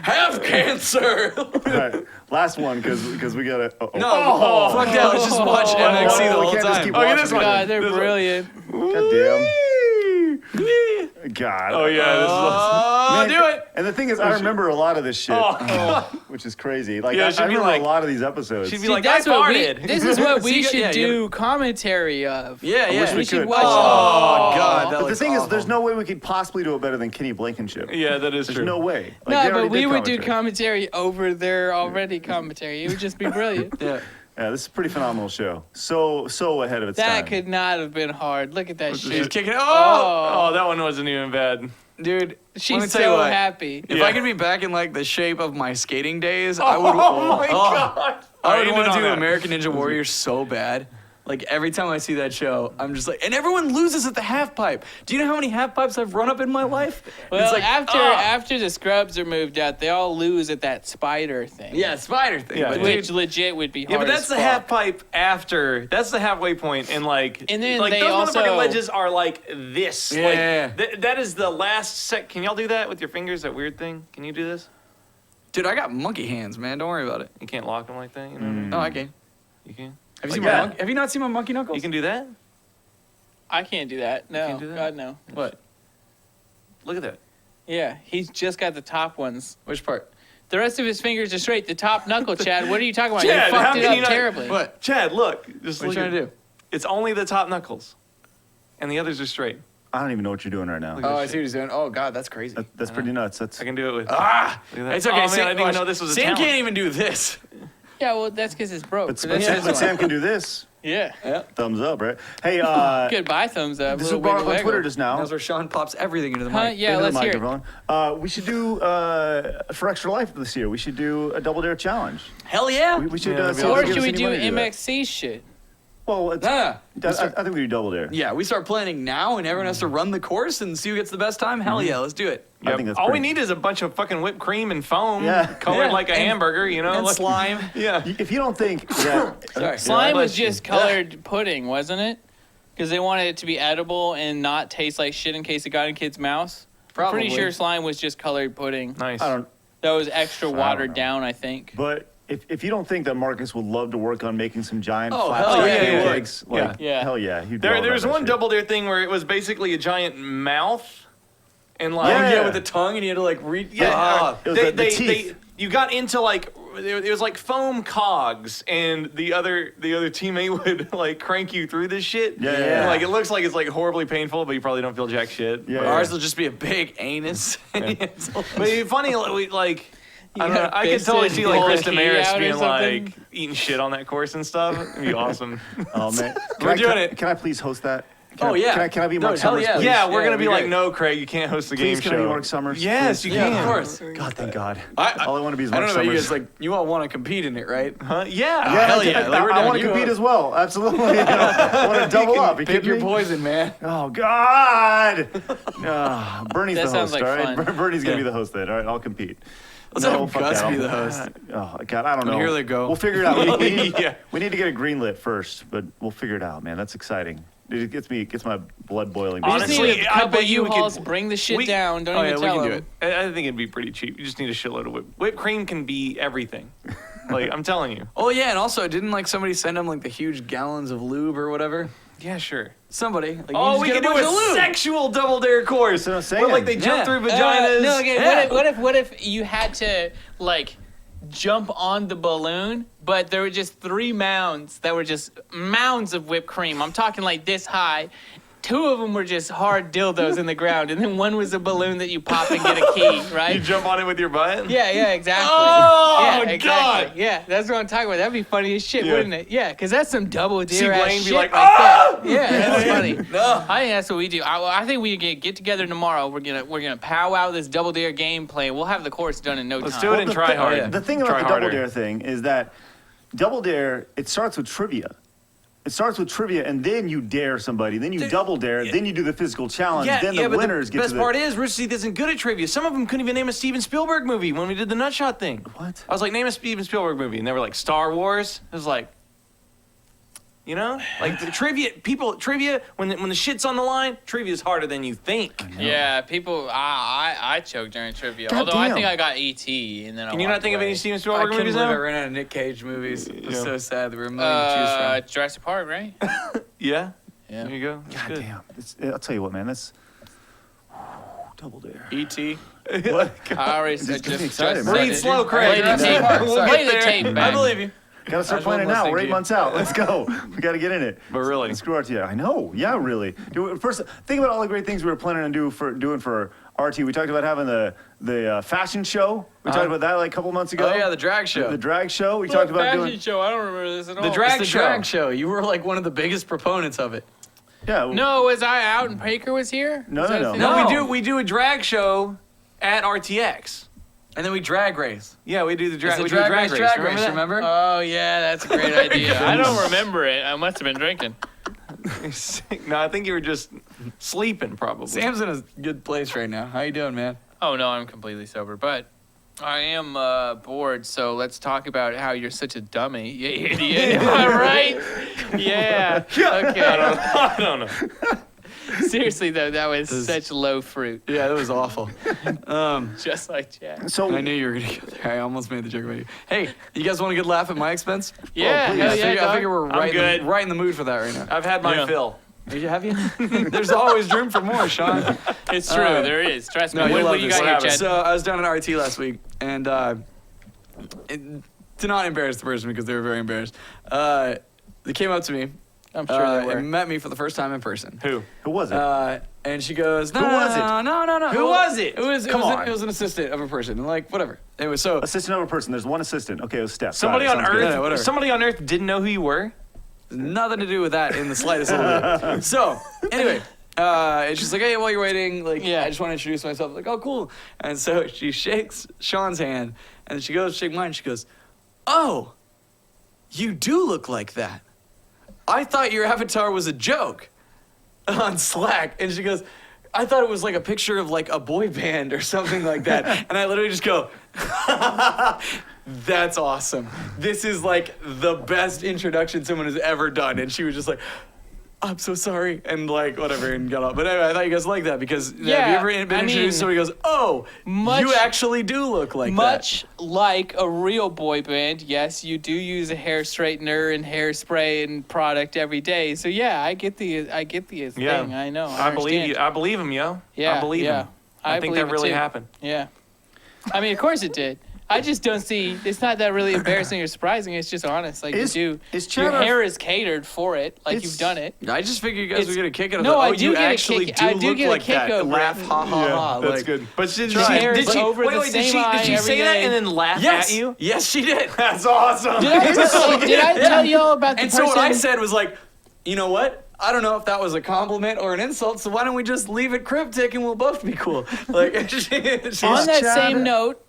have cancer. All right, last one because we gotta. No, fuck that. Let's just watch MXC the we whole can't just time. keep Oh, yeah, watching this it. one. God, they're This one. brilliant. God damn. God. Oh yeah. This is awesome. Man, Do it. And the thing is, I remember a lot of this shit, which is crazy. Like, Yeah, I she'd be remember like- a lot of these episodes. she'd be See, like, that's I what we, farted. this is what So we you got- should yeah, you do commentary of. Yeah, yeah. wish we We should could. watch. Oh, God. That but the looks thing is, awful. there's no way we could possibly do it better than Kenny Blankenship. Yeah, that is There's true. no way. Like, No, they but already we did would do commentary. commentary over their already commentary. It would just be brilliant. Yeah. Yeah, this is a pretty phenomenal show. So ahead of its That time. could not have been hard. Look at that She's shit. kicking. Oh, that one wasn't even bad. Dude, let me She's tell you so what. happy. If Yeah. I could be back in like the shape of my skating days, I would. Oh my god! I would Alright, want end to on do that. American Ninja Warrior so bad. Like every time I see that show, I'm just like, and everyone loses at the half pipe. Do you know how many half pipes I've run up in my life? Well, it's like after the scrubs are moved out, they all lose at that spider thing. yeah, spider thing. Yeah, but Which dude, legit would be hard. Yeah, but that's as the fuck. half pipe after. That's the halfway point, and like, And then like they those also- motherfucking ledges are like this. Yeah, Like, yeah, yeah. that is the last sec. Can y'all do that with your fingers? That weird thing? Can you do this? dude, I got monkey hands, man. Don't worry about it. You can't lock them like that. You know what I mean? No, I can. You can. Have you Like seen that? my Have you not seen my monkey knuckles? You can do that. I can't do that. No, can't do that? God no. What? Look at that. Yeah, he's just got the top ones. Which part? The rest of his fingers are straight. The top knuckle, Chad. What are you talking about? Chad, you how fucked it can up you not- terribly. What? Chad, look. Just What are look you trying at- to do? It's only the top knuckles, and the others are straight. I don't even know what you're doing right now. Look at Oh, this I see what he's doing. Oh God, that's crazy. That's pretty nuts. That's I can do it with. Ah, Look at that. it's okay. Oh, man, Sam, I didn't even watch. know this was a Sam talent. can't even do this. Yeah, well, that's because it's broke. but, So but, that's Sam, his but one. Sam can do this. Yeah. Yeah. Thumbs up, right? Hey, Goodbye, thumbs up. this was Little brought up wiggle on Twitter wiggle. just now. That's where Sean pops everything into the Huh? mic. Yeah, Into the let's hear it. microphone. We should do for Extra Life this year. We should do a Double Dare challenge. Hell yeah. We should. Yeah, that'd be see if Or they give should us we any do money to that. MXC shit? Well, it's, Nah. I think we do Double Dare. Yeah, we start planning now, and everyone has to run the course and see who gets the best time. Hell yeah, let's do it. I think that's all we pretty- need is a bunch of fucking whipped cream and foam, Yeah. colored Yeah, like a and- hamburger. You know, And like, slime. Yeah. If you don't think that Sorry. Slime was bless you. just colored pudding, wasn't it? Because they wanted it to be edible and not taste like shit in case it got in kids' mouths. I'm Probably. pretty sure slime was just colored pudding. Nice. I don't. That was extra don't watered know. down, I think. But if you don't think that Marcus would love to work on making some giant Oh, flat hell screen yeah, he would. pancakes, like Yeah. hell yeah, he'd be all There about was that one shit. Double Dare thing where it was basically a giant mouth, and like Yeah. Yeah, with the tongue, and you had to like read. Yeah, Ah. It was the teeth. you got into like it was like foam cogs, and the other teammate would like crank you through this shit. Yeah, yeah, And, yeah. like it looks like it's like horribly painful, but you probably don't feel jack shit. Yeah, But, yeah. Ours will just be a big anus. but it's funny, we like. I don't know. gotta I could fix totally it see and like pull a Chris key Damaris out or being something. like eating shit on that course and stuff. It'd be awesome. Oh man, We're doing it. Can I please host that? Oh, yeah. Can I be Dude, Mark hell Summers? yeah. please? Yeah, we're Yeah, gonna it'd be be like, great. no, Craig, you can't host the game Please, show. can I be Mark Summers? Yes, Please? you Yeah, can. of course. God, thank God. I All I want to be is I Mark don't know about you Summers. guys. Like, you all want to compete in it, right? Huh? Yeah. Yeah, hell yeah. Like, we're I down. want to You compete are- as well. Absolutely. I want to double up. You Pick kidding your me? poison, man. Oh God! Bernie's That the sounds host. like all right, fun. Bernie's gonna Yeah. be the host then. All right, I'll compete. Let's No, have fuck Gus that. be I'll- the host. Oh God, I don't know. Here they go. We'll figure it out. We need, Yeah. we need to get it greenlit first, but we'll figure it out, man. That's exciting. It gets my blood boiling. We just Honestly, need a I couple bet you we could- U-Hauls, bring the shit we- down. Don't Oh even yeah, we tell can do them. it. I think it'd be pretty cheap. You just need a shitload of whipped cream. Can be everything. Like I'm telling you. Oh yeah, and also didn't like somebody send them like the huge gallons of lube or whatever? Yeah, sure. Somebody. Like, you Oh, just we get can do bunch of a lube. sexual Double Dare course. That's what I'm saying. Where like they jump Yeah. through vaginas. No, okay. Yeah. What if you had to like jump on the balloon, but there were just 3 mounds that were just mounds of whipped cream. I'm talking like this high. 2 of them were just hard dildos in the ground, and then one was a balloon that you pop and get a key, You right? jump on it with your butt. Yeah, exactly. Oh, yeah, exactly. God. Yeah, that's what I'm talking about. That'd be funny as shit, Yeah. wouldn't it? Yeah, because that's some double See dare ass Blaine be shit like, that. Yeah, that's funny. No. I think that's what we do. I think we get together tomorrow. We're gonna pow out this double dare gameplay. We'll have the course done in no Let's time. do it and try hard. yeah. The thing about Try the harder. Double Dare thing is that Double Dare, it starts with trivia. It starts with trivia, and then you dare somebody. Then you double dare. Then you do the physical challenge. then the but winners the get best to the. part is Rooster Teeth isn't good at trivia. Some of them couldn't even name a Steven Spielberg movie when we did the Nutshot thing. What? I was like, name a Steven Spielberg movie, and they were like, Star Wars. I was like, you know, like the trivia. When the shit's on the line, trivia is harder than you think. Yeah, people. I choked during trivia. God Although I damn. think I got ET, and then Can you not think of any Steven Spielberg I couldn't movies believe I now? ran out of Nick Cage movies. It was Yeah. so sad. There were a million to choose from. Jurassic Park, right? Yeah. Yeah. There you go. That's God good. damn! I'll tell you what, man. That's Double Dare. E.T. What? I already Just said gets me just excited, man. said Breathe it. slow, Craig. Play the tape. We'll Play get the there. tape I back. believe you. Gotta start That's one planning now. listening We're to 8 you. months out. Let's go. We gotta get in it. But really. Screw RT. I know. Yeah, really. First, think about all the great things we were planning on doing for RT. We talked about having the fashion show. We talked about that like a couple months ago. Oh yeah, the drag show. The drag show. We talked about fashion doing. show. I don't remember this at all. It's the drag show. You were like one of the biggest proponents of it. Yeah. No, was I out and Paker was here? No, Was no, that no. the thing? No, we do a drag show at RTX. And then we drag race. Yeah, we do the drag. It's the We do a drag race. Remember that? Remember? Oh yeah, that's a great idea. I don't remember it. I must have been drinking. No, I think you were just sleeping probably. Sam's in a good place right now. How you doing, man? Oh no, I'm completely sober, but I am bored. So let's talk about how you're such a dummy, you idiot. All right? Yeah. Okay. I don't know. Seriously though, that was such low fruit, Yeah, that was awful. just like Jack. So I knew you were gonna get there. I almost made the joke about you. Hey, you guys want a good laugh at my expense? Yeah, please. hell I yeah, figure, I dog. figure we're I'm good. right in the mood for that right now. I've had my Yeah. fill. Have you? There's always room for more, Sean. It's true. There is. Trust me. No, What you love do you this. got What here, happened? Chad? So I was down at RT last week, and to not embarrass the person because they were very embarrassed, they came up to me I'm sure they were. and met me for the first time in person. Who? who was it? And she goes, no, Who no, was it? No. Who was it? Come on. It was an assistant of a person. Like, whatever. Anyway, so Assistant of a person. There's one assistant. Okay, it was Steph. Somebody Got on it. Sounds good. Earth. Yeah, whatever. Somebody on Earth didn't know who you were. nothing to do with that in the slightest little bit. So, anyway, and she's like, hey, while you're waiting, like, Yeah. I just want to introduce myself. Like, oh, cool. And so she shakes Sean's hand, and she goes to shake mine. She goes, oh, you do look like that. I thought your avatar was a joke on Slack. And she goes, I thought it was like a picture of like a boy band or something like that. And I literally just go, that's awesome. This is like the best introduction someone has ever done. And she was just like, I'm so sorry, and like whatever, and got off. But anyway, I thought you guys liked that because have you Yeah, ever been I introduced? mean, Somebody goes, "Oh, much- you actually do look like Much like a real boy band, yes, you do use a hair straightener and hairspray and product every day. So yeah, I get the Yeah. thing. I know. I believe understand. you. I believe him, yo. Yeah, I believe yeah. him. I think believe that it really too. happened. Yeah. I mean, of course it did. I just don't see. It's not that really embarrassing or surprising. It's just honest. Like Is you do. Chad Your our- hair is catered for it. Like It's- you've done it. that." I just figured you guys It's- were gonna kick it. No, I oh, do you get a actually kick- do I do look get a like kick that. over Laugh, it. ha ha ha. That's like, good. But did Your hair did is she, over wait, the wait, same did she, eye did she every say that day. and then laugh Yes, at you? yes, she did. That's awesome. Did I tell y'all about the And person? so what I said was like, you know what? I don't know if that was a compliment or an insult, so why don't we just leave it cryptic and we'll both be cool? Like, she's On that Chad- same note,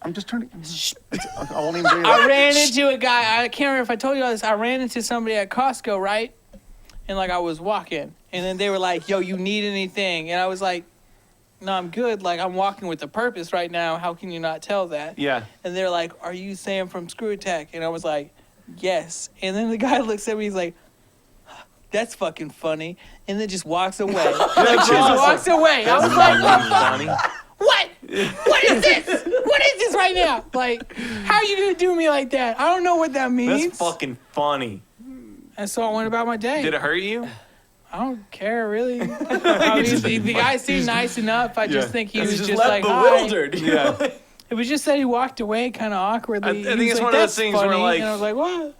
I'm just trying to. I won't even bring it I up. ran into a guy. I can't remember if I told you all this. I ran into somebody at Costco, right? And like I was walking, and then they were like, "Yo, you need anything?" And I was like, "No, I'm good. Like I'm walking with a purpose right now. How can you not tell that?" Yeah. And they're like, "Are you Sam from Screw Attack?" And I was like, "Yes." And then the guy looks at me. He's like, "That's fucking funny," and then just walks away. Like, just walks away. I was like, "What? Funny. What? What is this? What is this right now? Like, how are you gonna do me like that? I don't know what that means." That's fucking funny. And so I went about my day. Did it hurt you? I don't care really. I mean, the guy seemed nice enough. I just think he was just left like bewildered. Yeah. Hi. It was just that he walked away kind of awkwardly. I He think was it's like, one of those "That's things where, funny," like- and I was like, "What?"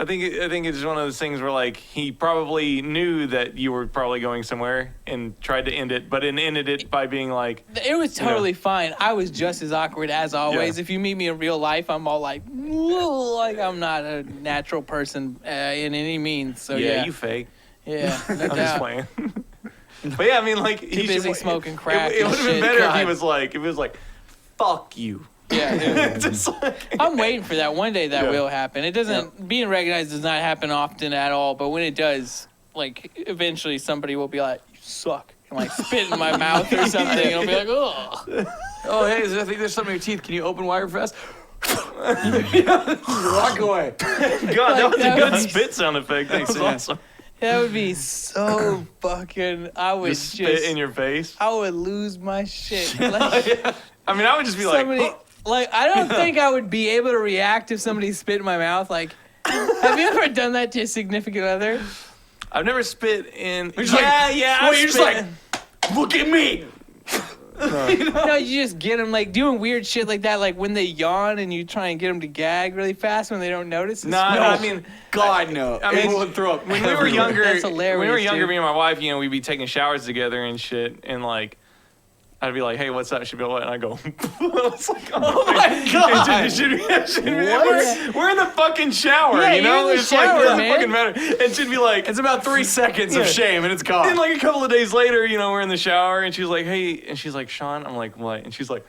I think it's one of those things where like he probably knew that you were probably going somewhere and tried to end it, but ended it by being like, It was totally fine. I was just as awkward as always. Yeah. If you meet me in real life, I'm all like I'm not a natural person in any means. So yeah, yeah, you fake. yeah, no I'm just doubt. playing. But yeah, I mean, like he busy should- smoking crack It and would have been shit. better if he God. was like, "Fuck you." Yeah, Just like, I'm waiting for that. One day that Yeah. will happen. It doesn't being recognized does not happen often at all, but when it does, like eventually somebody will be like, "You suck," and like spit in my mouth or something, and I'll be like, "Ugh." Oh, hey, I think there's something in your teeth. Can you open wire fast? Walk away. God, that was a that good was- spit sound effect. That was yeah. awesome. That would be so fucking. I would Just spit in your face. I would lose my shit. Like, I mean, I would just be somebody, like, like I don't think I would be able to react if somebody spit in my mouth. Like, have you ever done that to a significant other? I've never spit in. You're just like, yeah. well, I've you're just spit- like, look at me. No, you just get them like doing weird shit like that, like when they yawn and you try and get them to gag really fast when they don't notice. No, I mean, God, no. I mean, People would throw up. when we were younger, That's hilarious, when we were younger, dude. me and my wife, you know, we'd be taking showers together and shit, and like, I'd be like, "Hey, what's up?" She'd be like, and I go, "It's like, oh my God. We're in the fucking shower, Yeah, you know? you're in the It's shower, like, it doesn't man. fucking matter." And she'd be like, It's about 3 seconds of Yeah. shame, and it's gone. then like a couple of days later, you know, we're in the shower, and she's like, "Hey," and she's like, "Sean," I'm like, "What?" And she's like,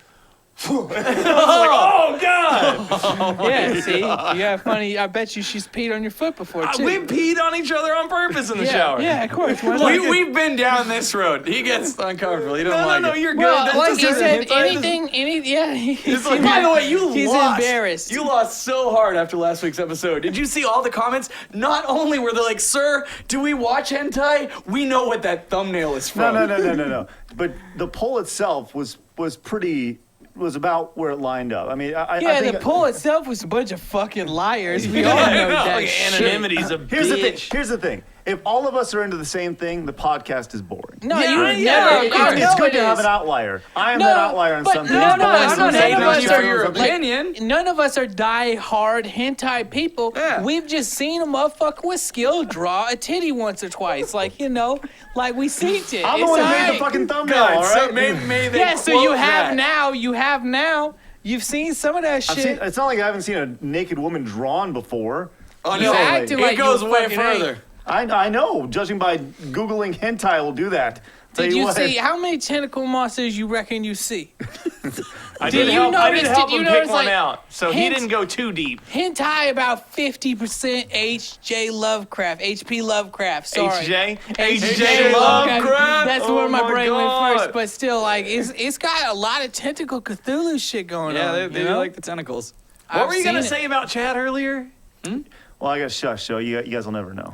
I was like, "Oh God!" Yeah, see, yeah, funny. I bet you she's peed on your foot before too. We peed on each other on purpose in the yeah, shower. Yeah, of course. Why not? We've been down this road. He gets uncomfortable. He doesn't No, like no, it. you're good. Well, That's like just he a- said, it's like- yeah. He's, like- By the way, you he's lost. embarrassed. You lost so hard after last week's episode. Did you see all the comments? Not only were they like, "Sir, do we watch hentai? We know what that thumbnail is from." No. But the poll itself was about where it lined up. I mean, I Yeah, think the poll itself was a bunch of fucking liars. We all I know know, that like, shit. anonymity's a Here's the thing. bitch. Here's the thing. If all of us are into the same thing, the podcast is boring. No, Yeah, you would yeah, never. of course. I know It's good it to have is. an outlier. I am No, that outlier on but some no, things. no, but I'm not none hating of on us you are for your something- opinion. None of us are die-hard hentai people. Yeah. We've just seen a motherfucker with skill draw a titty once or twice. Like, you know, like we seen it. I'm the It's one who made the alright. fucking thumbnail, God, all so right? may they Yeah, so you quote have that. now. You've seen some of that I've shit. seen, it's not like I haven't seen a naked woman drawn before. Oh, You no, acting it like you goes way fucking further. I know. Judging by Googling hentai will do that. Tell Did you what, see how many tentacle monsters you reckon you see? I Did didn't you help, I notice- didn't help did you him pick notice, one like, out, so he hints- didn't go too deep. Hentai about 50% H.J. Lovecraft. H.P. Lovecraft. Sorry. H.J. Lovecraft? That's Oh where my my brain God. went first. But still, like, it's got a lot of tentacle Cthulhu shit going Yeah, on. they you do know? like the tentacles. What I've were you gonna seen it. say about Chad earlier? Well, I got shush, so you guys will never know.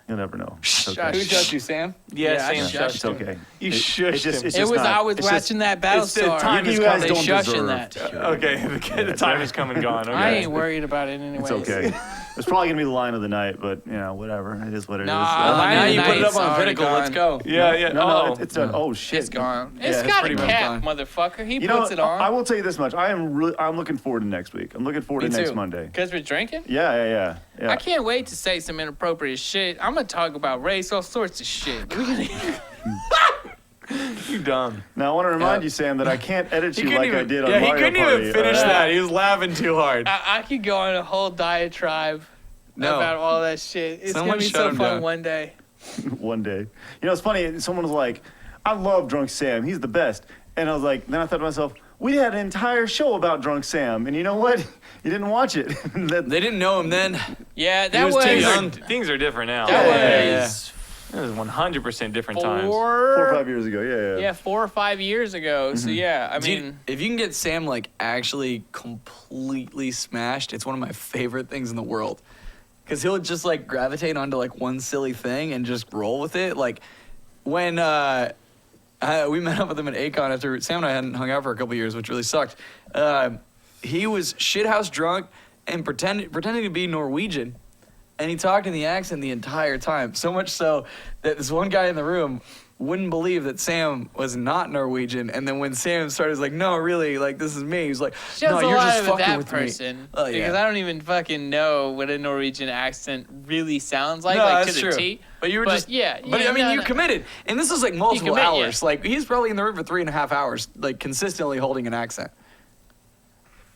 You'll never know. It's okay. Who judged you, Sam? Yeah, Yeah, I Sam shushed shushed It's him. okay. You It- shushed it's just- him. it's It just was not- I was it's just- watching that it's the Battlestar. time You is guys They don't shushing deserve that. to. Okay, the time has come and gone. Okay. I ain't worried about it anyways. It's okay. It's probably gonna be the line of the night, but you know, whatever. It is what it is. Nah, Now Line you of put it Night's up on already Pinnacle. Let's gone. go. Yeah. No, it's done. Oh shit. It's gone. Yeah, It's it's got a pretty much cap, gone. motherfucker. He You know, puts it on. I will tell you this much. I'm looking forward to next week. I'm looking forward Me to next too. Monday. Because we're drinking? Yeah. I can't wait to say some inappropriate shit. I'm going to talk about race, all sorts of shit. We're gonna- You dumb. Now I want to remind Yeah. you, Sam, that I can't edit He you couldn't like I even, did on yeah, he Mario couldn't Party. even finish all right? that. He was laughing too hard. I could go on a whole diatribe No. about all that shit. It's Someone going to be shut so him fun down. one day. One day. You know, it's funny. Someone was like, "I love Drunk Sam. He's the best." And I was like, then I thought to myself, we had an entire show about Drunk Sam, and you know what? You didn't watch it. They didn't know him then. Yeah, that was was, too Things young. are, things are different now. that Yeah. was It was 100% different times. 4 or 5 years ago. Yeah. 4 or 5 years ago. So yeah, I mean, If you can get Sam like actually completely smashed, it's one of my favorite things in the world. Cause he'll just like gravitate onto like one silly thing and just roll with it. Like when we met up with him at Akon after Sam and I hadn't hung out for a couple years, which really sucked. He was shithouse drunk and pretending to be Norwegian. And he talked in the accent the entire time. So much so that this one guy in the room wouldn't believe that Sam was not Norwegian. And then when Sam started, he's like, no, really, like, this is me. He's like, shows no, a you're lot just of fucking that with person. me. Oh, yeah. Because I don't even fucking know what a Norwegian accent really sounds like, No, like that's to the true. T. But you were But just, yeah, But yeah, I mean, no, you no. committed. And this was like multiple commit, hours. yeah. Like, he's probably in the room for 3.5 hours, like, consistently holding an accent.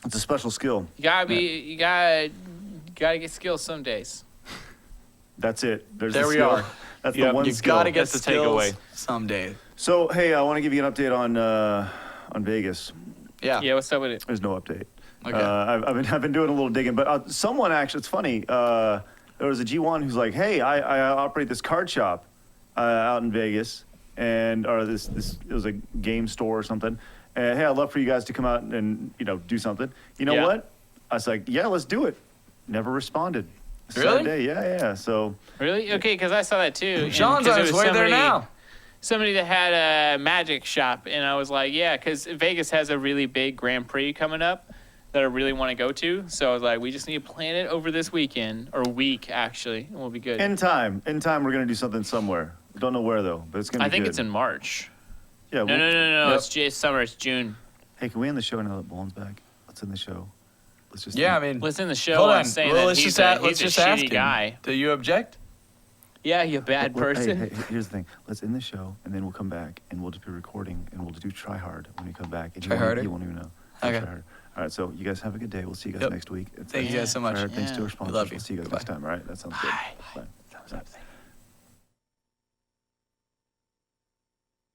It's a special skill. You gotta get skills some days. That's it. There's There the we skill. are. That's Yep, the one You skill. gotta get That's the skills takeaway. someday. So, hey, I want to give you an update on Vegas. Yeah. Yeah, what's up with it? There's no update. Okay. I've been doing a little digging, but someone actually, it's funny. There was a G1 who's like, "Hey, I operate this card shop out in Vegas, and this it was a game store or something. And hey, I'd love for you guys to come out and do something. You know Yeah. what? I was like, yeah, let's do it. Never responded. Really? Sad day. Yeah. So Really? Okay, because I saw that too. and Sean's 'cause on it his was way there now. Somebody that had a magic shop, and I was like, yeah, because Vegas has a really big Grand Prix coming up that I really want to go to. So I was like, we just need to plan it over this weekend, or week actually, and we'll be good. in time, we're gonna do something somewhere. Don't know where though, but it's gonna. I be think good. it's in March. Yeah. No. Yep. It's summer. It's June. Hey, can we end the show now that Boland's back? Let's end the show. Let's just. Yeah, I mean, Listen to the show. hold I'm on. saying Well, that let's he's just a, ask, he's let's a just shitty ask him. guy. Do you object? Yeah, you bad person. Hey, here's the thing. Let's end the show, and then we'll come back, and we'll just be recording, and we'll do Try Hard when we come back. And Try Harder? He won't even know. Okay. Try Harder. All right, so you guys have a good day. We'll see you guys Yep. next week. Thank you guys so much. Try Hard. Thanks to our Yeah. sponsors. love you. We'll see you guys Goodbye. next time. All right, that sounds good. Bye. Bye.